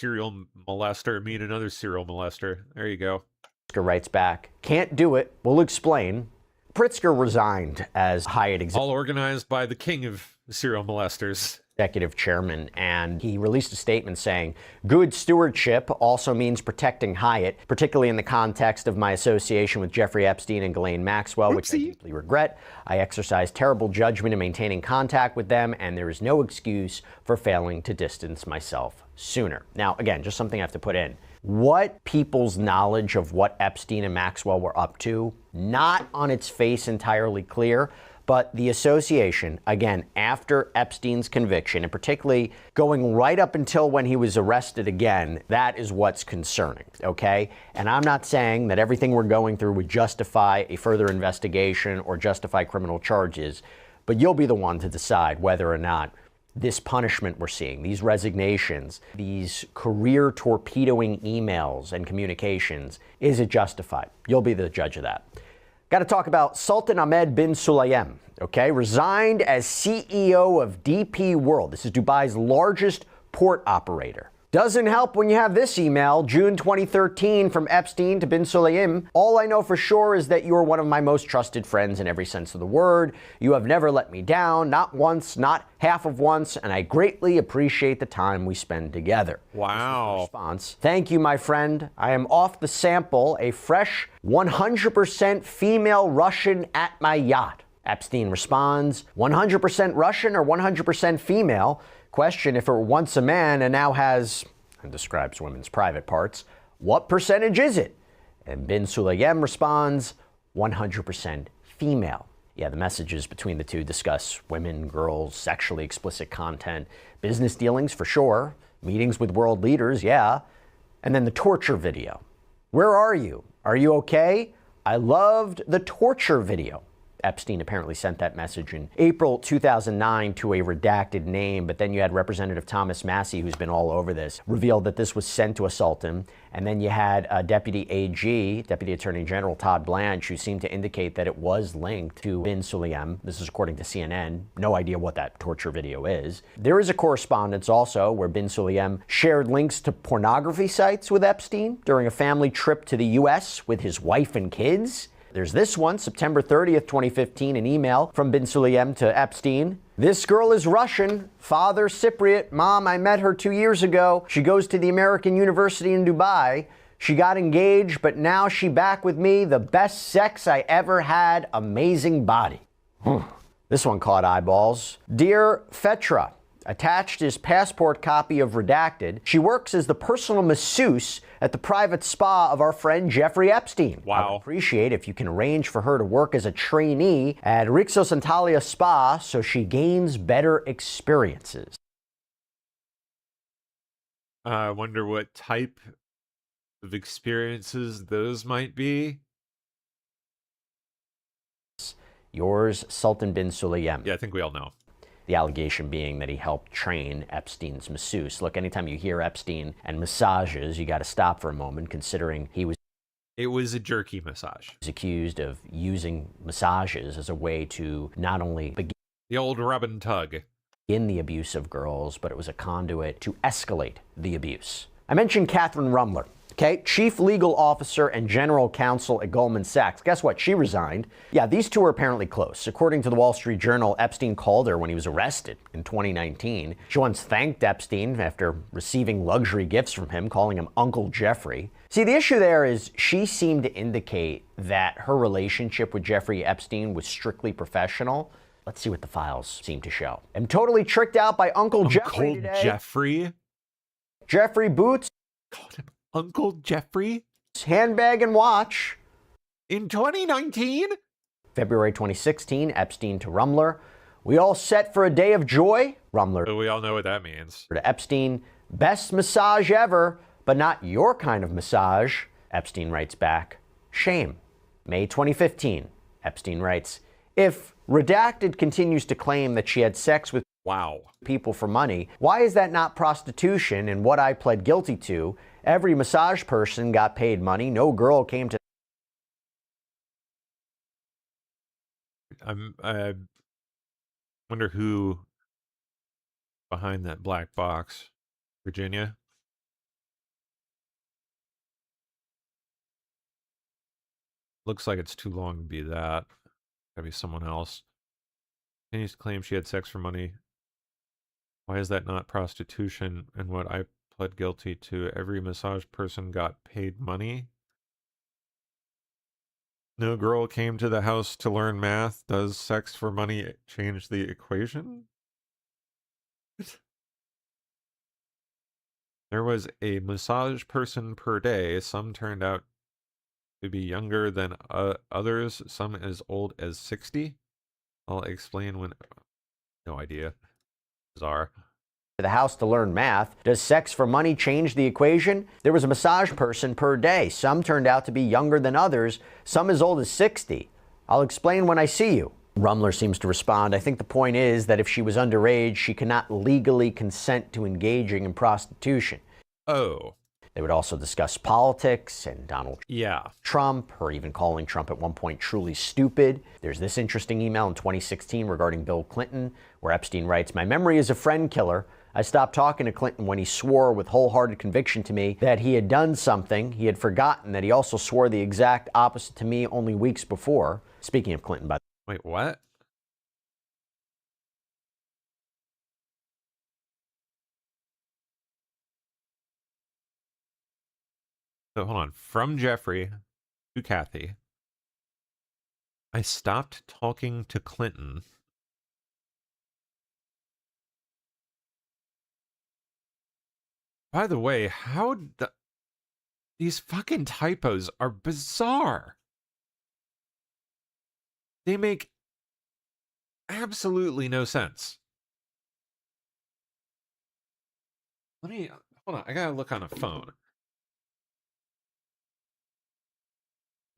serial molester meet another serial molester. There you go. Pritzker writes back, can't do it. We'll explain. Pritzker resigned as Hyatt All organized by the king of serial molesters. Executive chairman, and he released a statement saying, good stewardship also means protecting Hyatt, particularly in the context of my association with Jeffrey Epstein and Ghislaine Maxwell, which I deeply regret. I exercised terrible judgment in maintaining contact with them, and there is no excuse for failing to distance myself sooner. Now, again, just something I have to put in. What people's knowledge of what Epstein and Maxwell were up to, not on its face entirely clear, but the association, again, after Epstein's conviction, and particularly going right up until when he was arrested again, that is what's concerning, okay? And I'm not saying that everything we're going through would justify a further investigation or justify criminal charges, but you'll be the one to decide whether or not this punishment we're seeing, these resignations, these career torpedoing emails and communications, is it justified? You'll be the judge of that. Got to talk about Sultan Ahmed bin Sulayem, okay? Resigned as CEO of DP World. This is Dubai's largest port operator. Doesn't help when you have this email, June 2013, from Epstein to bin Sulayem. All I know for sure is that you are one of my most trusted friends in every sense of the word. You have never let me down, not once, not half of once, and I greatly appreciate the time we spend together. Wow. Response. Thank you, my friend. I am off the sample, a fresh 100% female Russian at my yacht. Epstein responds, 100% Russian or 100% female? Question, if it were once a man and now has, and describes women's private parts, what percentage is it? And bin Sulayem responds, 100% female. Yeah, the messages between the two discuss women, girls, sexually explicit content, business dealings for sure, meetings with world leaders, yeah, and then the torture video. Where are you? Are you okay? I loved the torture video. Epstein apparently sent that message in April 2009 to a redacted name, but then you had Representative Thomas Massie, who's been all over this, revealed that this was sent to a sultan. And then you had Deputy AG, Deputy Attorney General Todd Blanche, who seemed to indicate that it was linked to bin Sulayem. This is according to CNN. No idea what that torture video is. There is a correspondence also where bin Sulayem shared links to pornography sites with Epstein during a family trip to the U.S. with his wife and kids. There's this one, September 30th, 2015, an email from bin Sulayem to Epstein. This girl is Russian, father Cypriot, mom, I met her 2 years ago. She goes to the American University in Dubai. She got engaged, but now she back with me. The best sex I ever had, amazing body. This one caught eyeballs. Dear Fetra, attached is passport copy of redacted. She works as the personal masseuse at the private spa of our friend Jeffrey Epstein. Wow. I would appreciate if you can arrange for her to work as a trainee at Rixos Antalya Spa so she gains better experiences. I wonder what type of experiences those might be. Yours, Sultan bin Sulayem. Yeah, I think we all know. The allegation being that he helped train Epstein's masseuse. Look, anytime you hear Epstein and massages, you got to stop for a moment, considering it was a jerky massage. He was accused of using massages as a way to not only begin the old rub and tug in the abuse of girls, but it was a conduit to escalate the abuse. I mentioned Catherine Rumler. Okay, chief legal officer and general counsel at Goldman Sachs. Guess what? She resigned. Yeah, these two are apparently close. According to the Wall Street Journal, Epstein called her when he was arrested in 2019. She once thanked Epstein after receiving luxury gifts from him, calling him Uncle Jeffrey. See, the issue there is she seemed to indicate that her relationship with Jeffrey Epstein was strictly professional. Let's see what the files seem to show. I'm totally tricked out by Uncle Jeffrey today. Jeffrey? Jeffrey Boots. Called him Uncle Jeffrey? Handbag and watch. In 2019? February 2016, Epstein to Rumler. We all set for a day of joy? Rumler. So we all know what that means. To Epstein, best massage ever, but not your kind of massage. Epstein writes back, shame. May 2015, Epstein writes, if redacted continues to claim that she had sex with people for money, why is that not prostitution and what I pled guilty to? Every massage person got paid money. No girl came to I wonder who behind that black box. Virginia? Looks like it's too long to be that. Gotta be someone else. Continues to claim she had sex for money. Why is that not prostitution? And what I pled guilty to, every massage person got paid money? No girl came to the house to learn math. Does sex for money change the equation? There was a massage person per day. Some turned out to be younger than others, some as old as 60. I'll explain when... No idea. Bizarre. To the house to learn math. Does sex for money change the equation? There was a massage person per day. Some turned out to be younger than others, some as old as 60. I'll explain when I see you. Rumler seems to respond, I think the point is that if she was underage, she cannot legally consent to engaging in prostitution. Oh. They would also discuss politics and Donald Yeah. Trump, or even calling Trump at one point truly stupid. There's this interesting email in 2016 regarding Bill Clinton, where Epstein writes, my memory is a friend killer. I stopped talking to Clinton when he swore with wholehearted conviction to me that he had done something. He had forgotten that he also swore the exact opposite to me only weeks before. Speaking of Clinton, by the way. Wait, what? So hold on. From Jeffrey to Kathy. I stopped talking to Clinton. By the way, these fucking typos are bizarre. They make absolutely no sense. Hold on. I gotta look on a phone.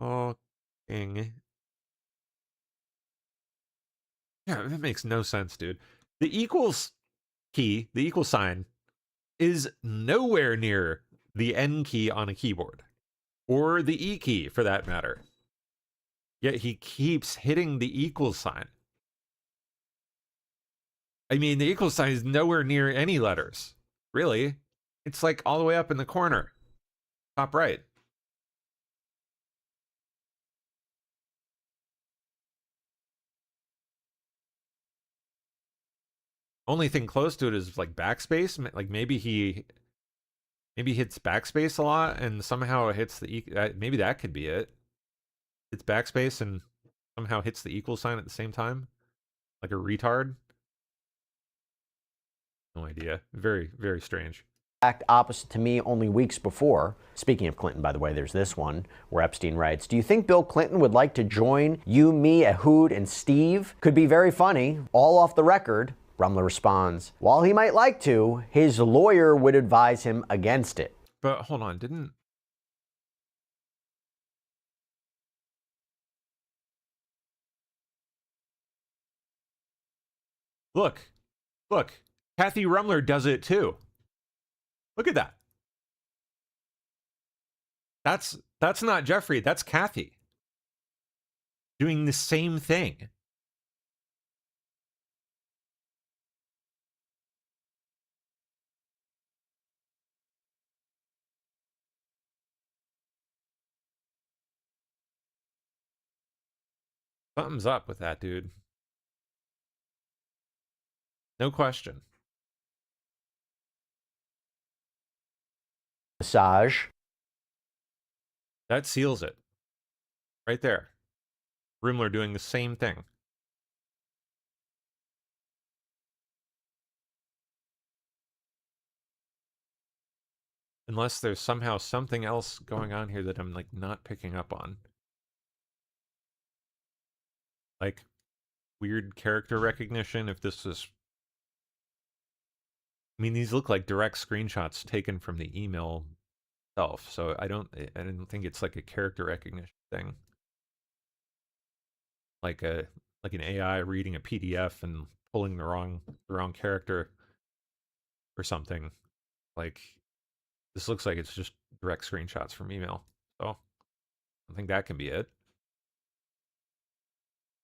Talking. Yeah, that makes no sense, dude. The equals key, the equal sign, is nowhere near the N key on a keyboard. Or the E key, for that matter. Yet he keeps hitting the equal sign. I mean, the equal sign is nowhere near any letters. Really. It's like all the way up in the corner. Top right. Only thing close to it is like backspace. Like maybe he hits backspace a lot and somehow it hits the maybe that could be it. It's backspace and somehow hits the equal sign at the same time, like a retard. No idea. Very, very strange. Exact opposite to me only weeks before. Speaking of Clinton, by the way, there's this one where Epstein writes, do you think Bill Clinton would like to join you, me, Ehud, and Steve? Could be very funny. All off the record. Rumler responds, while he might like to, his lawyer would advise him against it. But hold on, didn't... Look. Kathy Rumler does it too. Look at that. That's not Jeffrey, that's Kathy. Doing the same thing. Something's up with that, dude. No question. Massage. That seals it. Right there. Rumler doing the same thing. Unless there's somehow something else going on here that I'm like not picking up on. Like weird character recognition, if this is... I mean, these look like direct screenshots taken from the email itself, so I don't think it's like a character recognition thing. Like an AI reading a PDF and pulling the wrong character or something. Like this looks like it's just direct screenshots from email. So I think that can be it.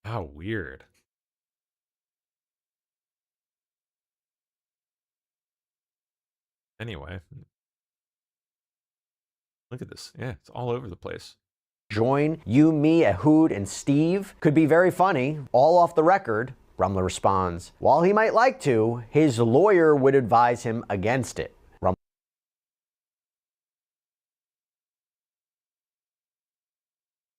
How weird. Anyway. Look at this. Yeah, it's all over the place. Join you, me, Ehud, and Steve could be very funny, all off the record. Rumler responds, while he might like to, his lawyer would advise him against it.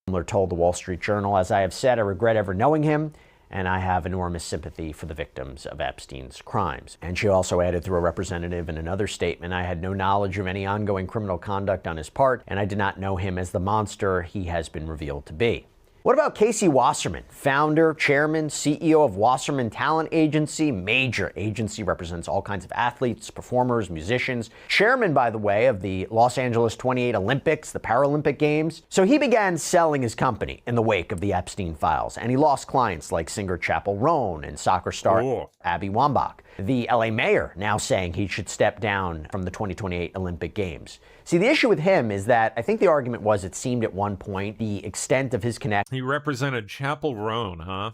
Rumler told the Wall Street Journal, as I have said, I regret ever knowing him, and I have enormous sympathy for the victims of Epstein's crimes. And she also added through a representative in another statement, I had no knowledge of any ongoing criminal conduct on his part, and I did not know him as the monster he has been revealed to be. What about Casey Wasserman, founder, chairman, CEO of Wasserman Talent Agency? Major agency, represents all kinds of athletes, performers, musicians. Chairman, by the way, of the Los Angeles 28 Olympics, the Paralympic Games. So he began selling his company in the wake of the Epstein files, and he lost clients like singer Chappell Roan and soccer star Abby Wambach. The LA mayor now saying he should step down from the 2028 Olympic Games. See, the issue with him is that I think the argument was it seemed at one point the extent of his connection. He represented Chappell Roan, huh?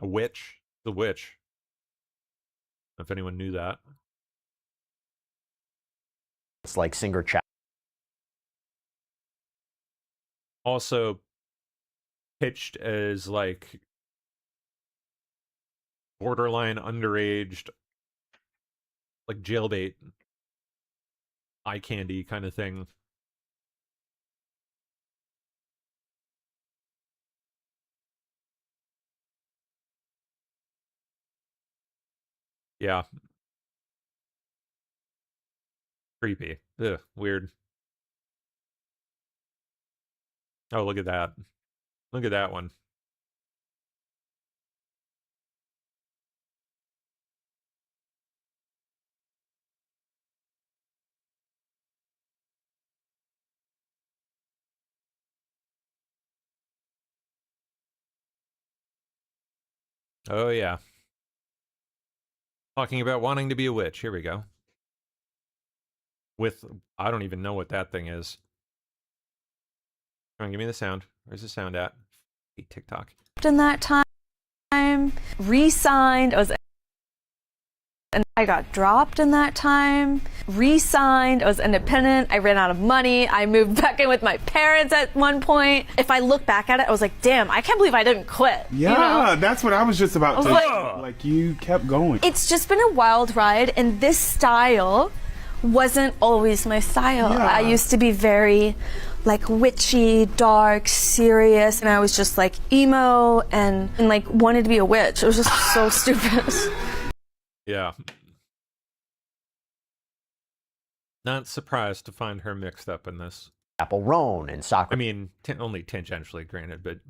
A witch? The witch. If anyone knew that. It's like singer Chappell. Also pitched as like borderline underaged, like jailbait, eye candy kind of thing. Yeah. Creepy. Ugh, weird. Oh, look at that. Look at that one. Oh, yeah. Talking about wanting to be a witch. Here we go. With, I don't even know what that thing is. Come on, give me the sound. Where's the sound at? TikTok. In that time, re-signed. And I got dropped in that time. Re-signed. I was independent. I ran out of money. I moved back in with my parents at one point. If I look back at it, I was like, damn, I can't believe I didn't quit. Yeah, you know? That's what I was just about to say. Like, you kept going. It's just been a wild ride, and this style wasn't always my style. Yeah. I used to be very like witchy, dark, serious, and I was just like emo and like wanted to be a witch. It was just so stupid. Yeah. Not surprised to find her mixed up in this. Chappell Roan and soccer. I mean, only tangentially, granted, but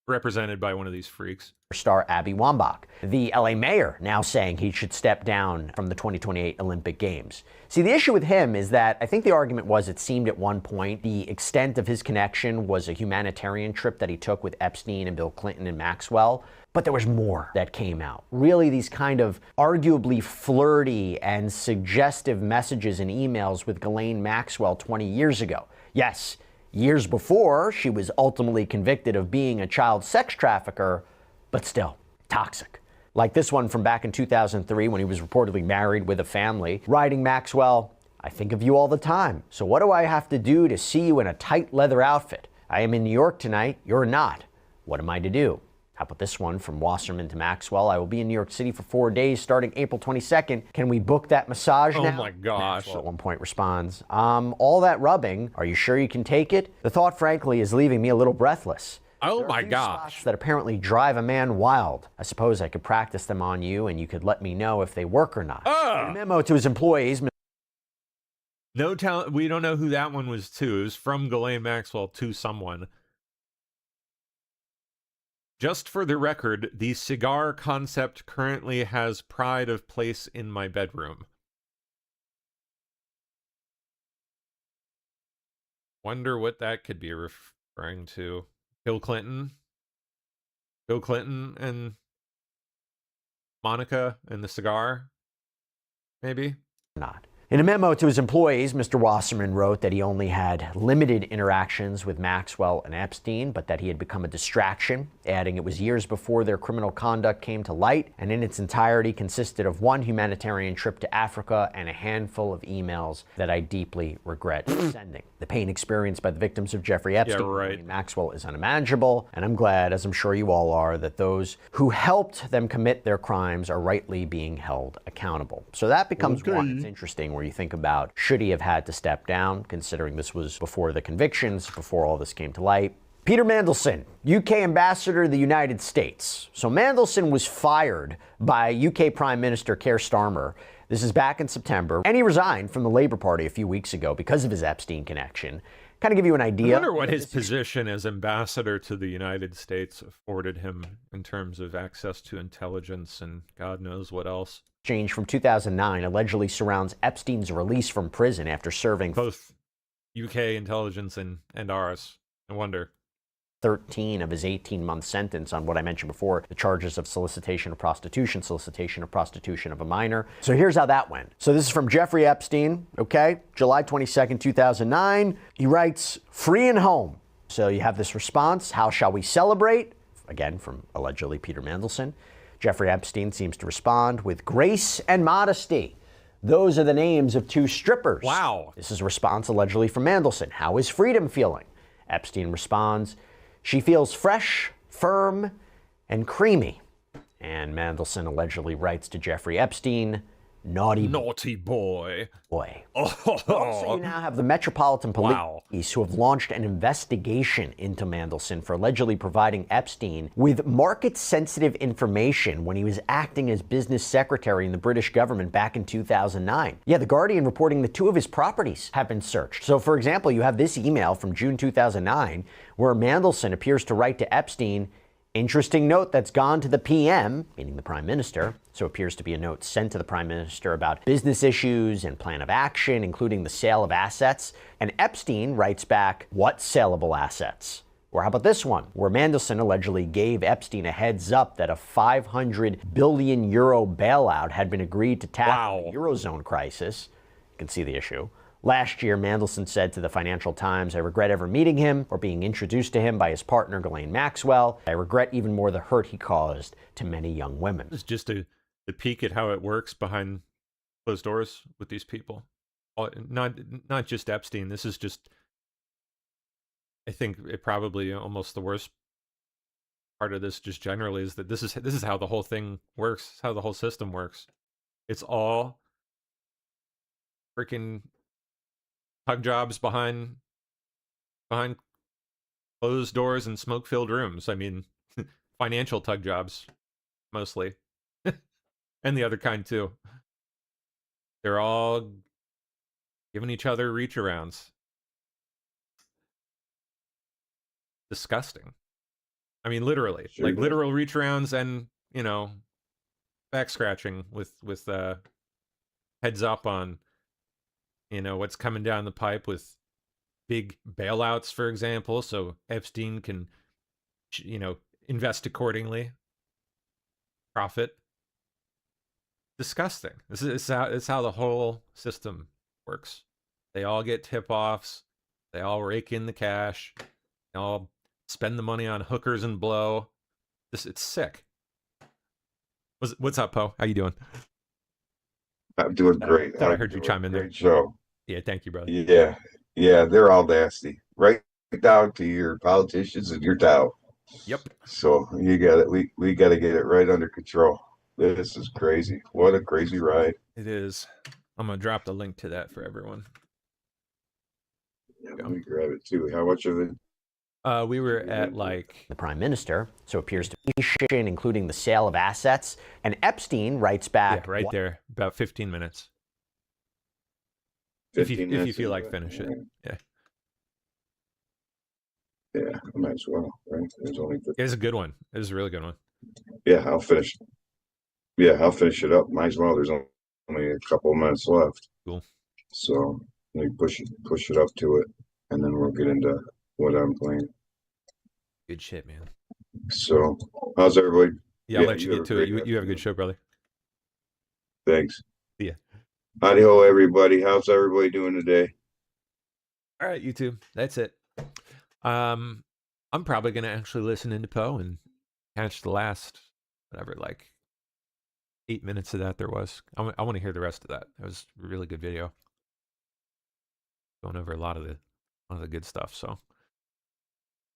represented by one of these freaks. Star Abby Wambach. The LA mayor now saying he should step down from the 2028 Olympic Games. See, the issue with him is that I think the argument was it seemed at one point the extent of his connection was a humanitarian trip that he took with Epstein and Bill Clinton and Maxwell. But there was more that came out. Really, these kind of arguably flirty and suggestive messages and emails with Ghislaine Maxwell 20 years ago. Yes, years before she was ultimately convicted of being a child sex trafficker, but still toxic. Like this one from back in 2003 when he was reportedly married with a family, writing Maxwell, I think of you all the time. So what do I have to do to see you in a tight leather outfit? I am in New York tonight. You're not. What am I to do? How about this one from Wasserman to Maxwell? I will be in New York City for 4 days starting April 22nd. Can we book that massage now? Oh my gosh. Maxwell at one point responds, all that rubbing, are you sure you can take it? The thought, frankly, is leaving me a little breathless. Oh my gosh. That apparently drive a man wild. I suppose I could practice them on you and you could let me know if they work or not. A memo to his employees. No talent. We don't know who that one was to. It was from Ghislaine Maxwell to someone. Just for the record, the cigar concept currently has pride of place in my bedroom. Wonder what that could be referring to. Bill Clinton? Bill Clinton and Monica and the cigar? Maybe? Not. In a memo to his employees, Mr. Wasserman wrote that he only had limited interactions with Maxwell and Epstein, but that he had become a distraction, adding it was years before their criminal conduct came to light, and in its entirety consisted of one humanitarian trip to Africa and a handful of emails that I deeply regret sending. The pain experienced by the victims of Jeffrey Epstein and Maxwell is unimaginable, and I'm glad, as I'm sure you all are, that those who helped them commit their crimes are rightly being held accountable. So that becomes one. It's interesting where you think about, should he have had to step down, considering this was before the convictions, before all this came to light. Peter Mandelson, UK ambassador to the United States. So Mandelson was fired by UK Prime Minister Keir Starmer. This is back in September, and he resigned from the Labour Party a few weeks ago because of his Epstein connection. Kind of give you an idea. I wonder what his position as ambassador to the United States afforded him in terms of access to intelligence and God knows what else. Exchange from 2009 allegedly surrounds Epstein's release from prison after serving both UK intelligence and ours. I wonder. 13 of his 18-month sentence on what I mentioned before, the charges of solicitation of prostitution of a minor. So here's how that went. So this is from Jeffrey Epstein, okay? July 22nd, 2009. He writes, "Free and home." So you have this response, "How shall we celebrate?" Again, from allegedly Peter Mandelson. Jeffrey Epstein seems to respond with "grace and modesty." Those are the names of two strippers. Wow. This is a response allegedly from Mandelson. "How is freedom feeling?" Epstein responds, "She feels fresh, firm, and creamy." And Mandelson allegedly writes to Jeffrey Epstein, "Naughty boy. Also, you now have the Metropolitan Police who have launched an investigation into Mandelson for allegedly providing Epstein with market-sensitive information when he was acting as business secretary in the British government back in 2009. Yeah, The Guardian reporting that 2 of his properties have been searched. So, for example, you have this email from June 2009 where Mandelson appears to write to Epstein, "Interesting note that's gone to the PM," meaning the Prime Minister. So it appears to be a note sent to the Prime Minister about business issues and plan of action, including the sale of assets. And Epstein writes back, "What saleable assets?" Or how about this one, where Mandelson allegedly gave Epstein a heads up that a 500 billion euro bailout had been agreed to tackle the Eurozone crisis. You can see the issue. Last year, Mandelson said to the Financial Times, "I regret ever meeting him or being introduced to him by his partner, Ghislaine Maxwell. I regret even more the hurt he caused to many young women." It's just a peek at how it works behind closed doors with these people. Not just Epstein. This is just, I think, it probably almost the worst part of this just generally is that this is how the whole thing works, how the whole system works. It's all freaking tug jobs behind closed doors and smoke-filled rooms. I mean, financial tug jobs, mostly. And the other kind, too. They're all giving each other reach-arounds. Disgusting. I mean, literally. Sure like, does. literal reach-arounds and, back-scratching with heads up on what's coming down the pipe with big bailouts, for example, so Epstein can, invest accordingly, profit. Disgusting. This is how the whole system works. They all get tip-offs. They all rake in the cash. They all spend the money on hookers and blow. It's sick. What's up, Poe? How you doing? I'm doing great. Thought I heard you chime in there. Great show. Yeah, thank you, brother. Yeah, they're all nasty. Right down to your politicians and your town. Yep. So you got it. We got to get it right under control. This is crazy. What a crazy ride. It is. I'm gonna drop the link to that for everyone. Yeah, let me grab it too. How much of it? We were at the Prime Minister, so appears to be including the sale of assets. And Epstein writes back, right there, about 15 minutes. If you feel like finish it, yeah. Yeah, I might as well. Right? There's only. It's a good one. It was a really good one. Yeah, I'll finish. Yeah, I'll finish it up. Might as well. There's only a couple of minutes left. Cool. So let me push it up to it, and then we'll get into what I'm playing. Good shit, man. So, how's everybody? Yeah, I'll let you get to it. You have a good show, brother. Thanks. Yeah. Howdy ho, everybody. How's everybody doing today? All right, YouTube. That's it. I'm probably gonna actually listen into Poe and catch the last whatever, like 8 minutes of that there was. I want to hear the rest of that. That was a really good video. Going over a lot of the good stuff. So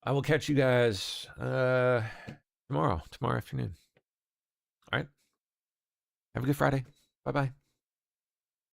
I will catch you guys tomorrow afternoon. All right. Have a good Friday. Bye-bye.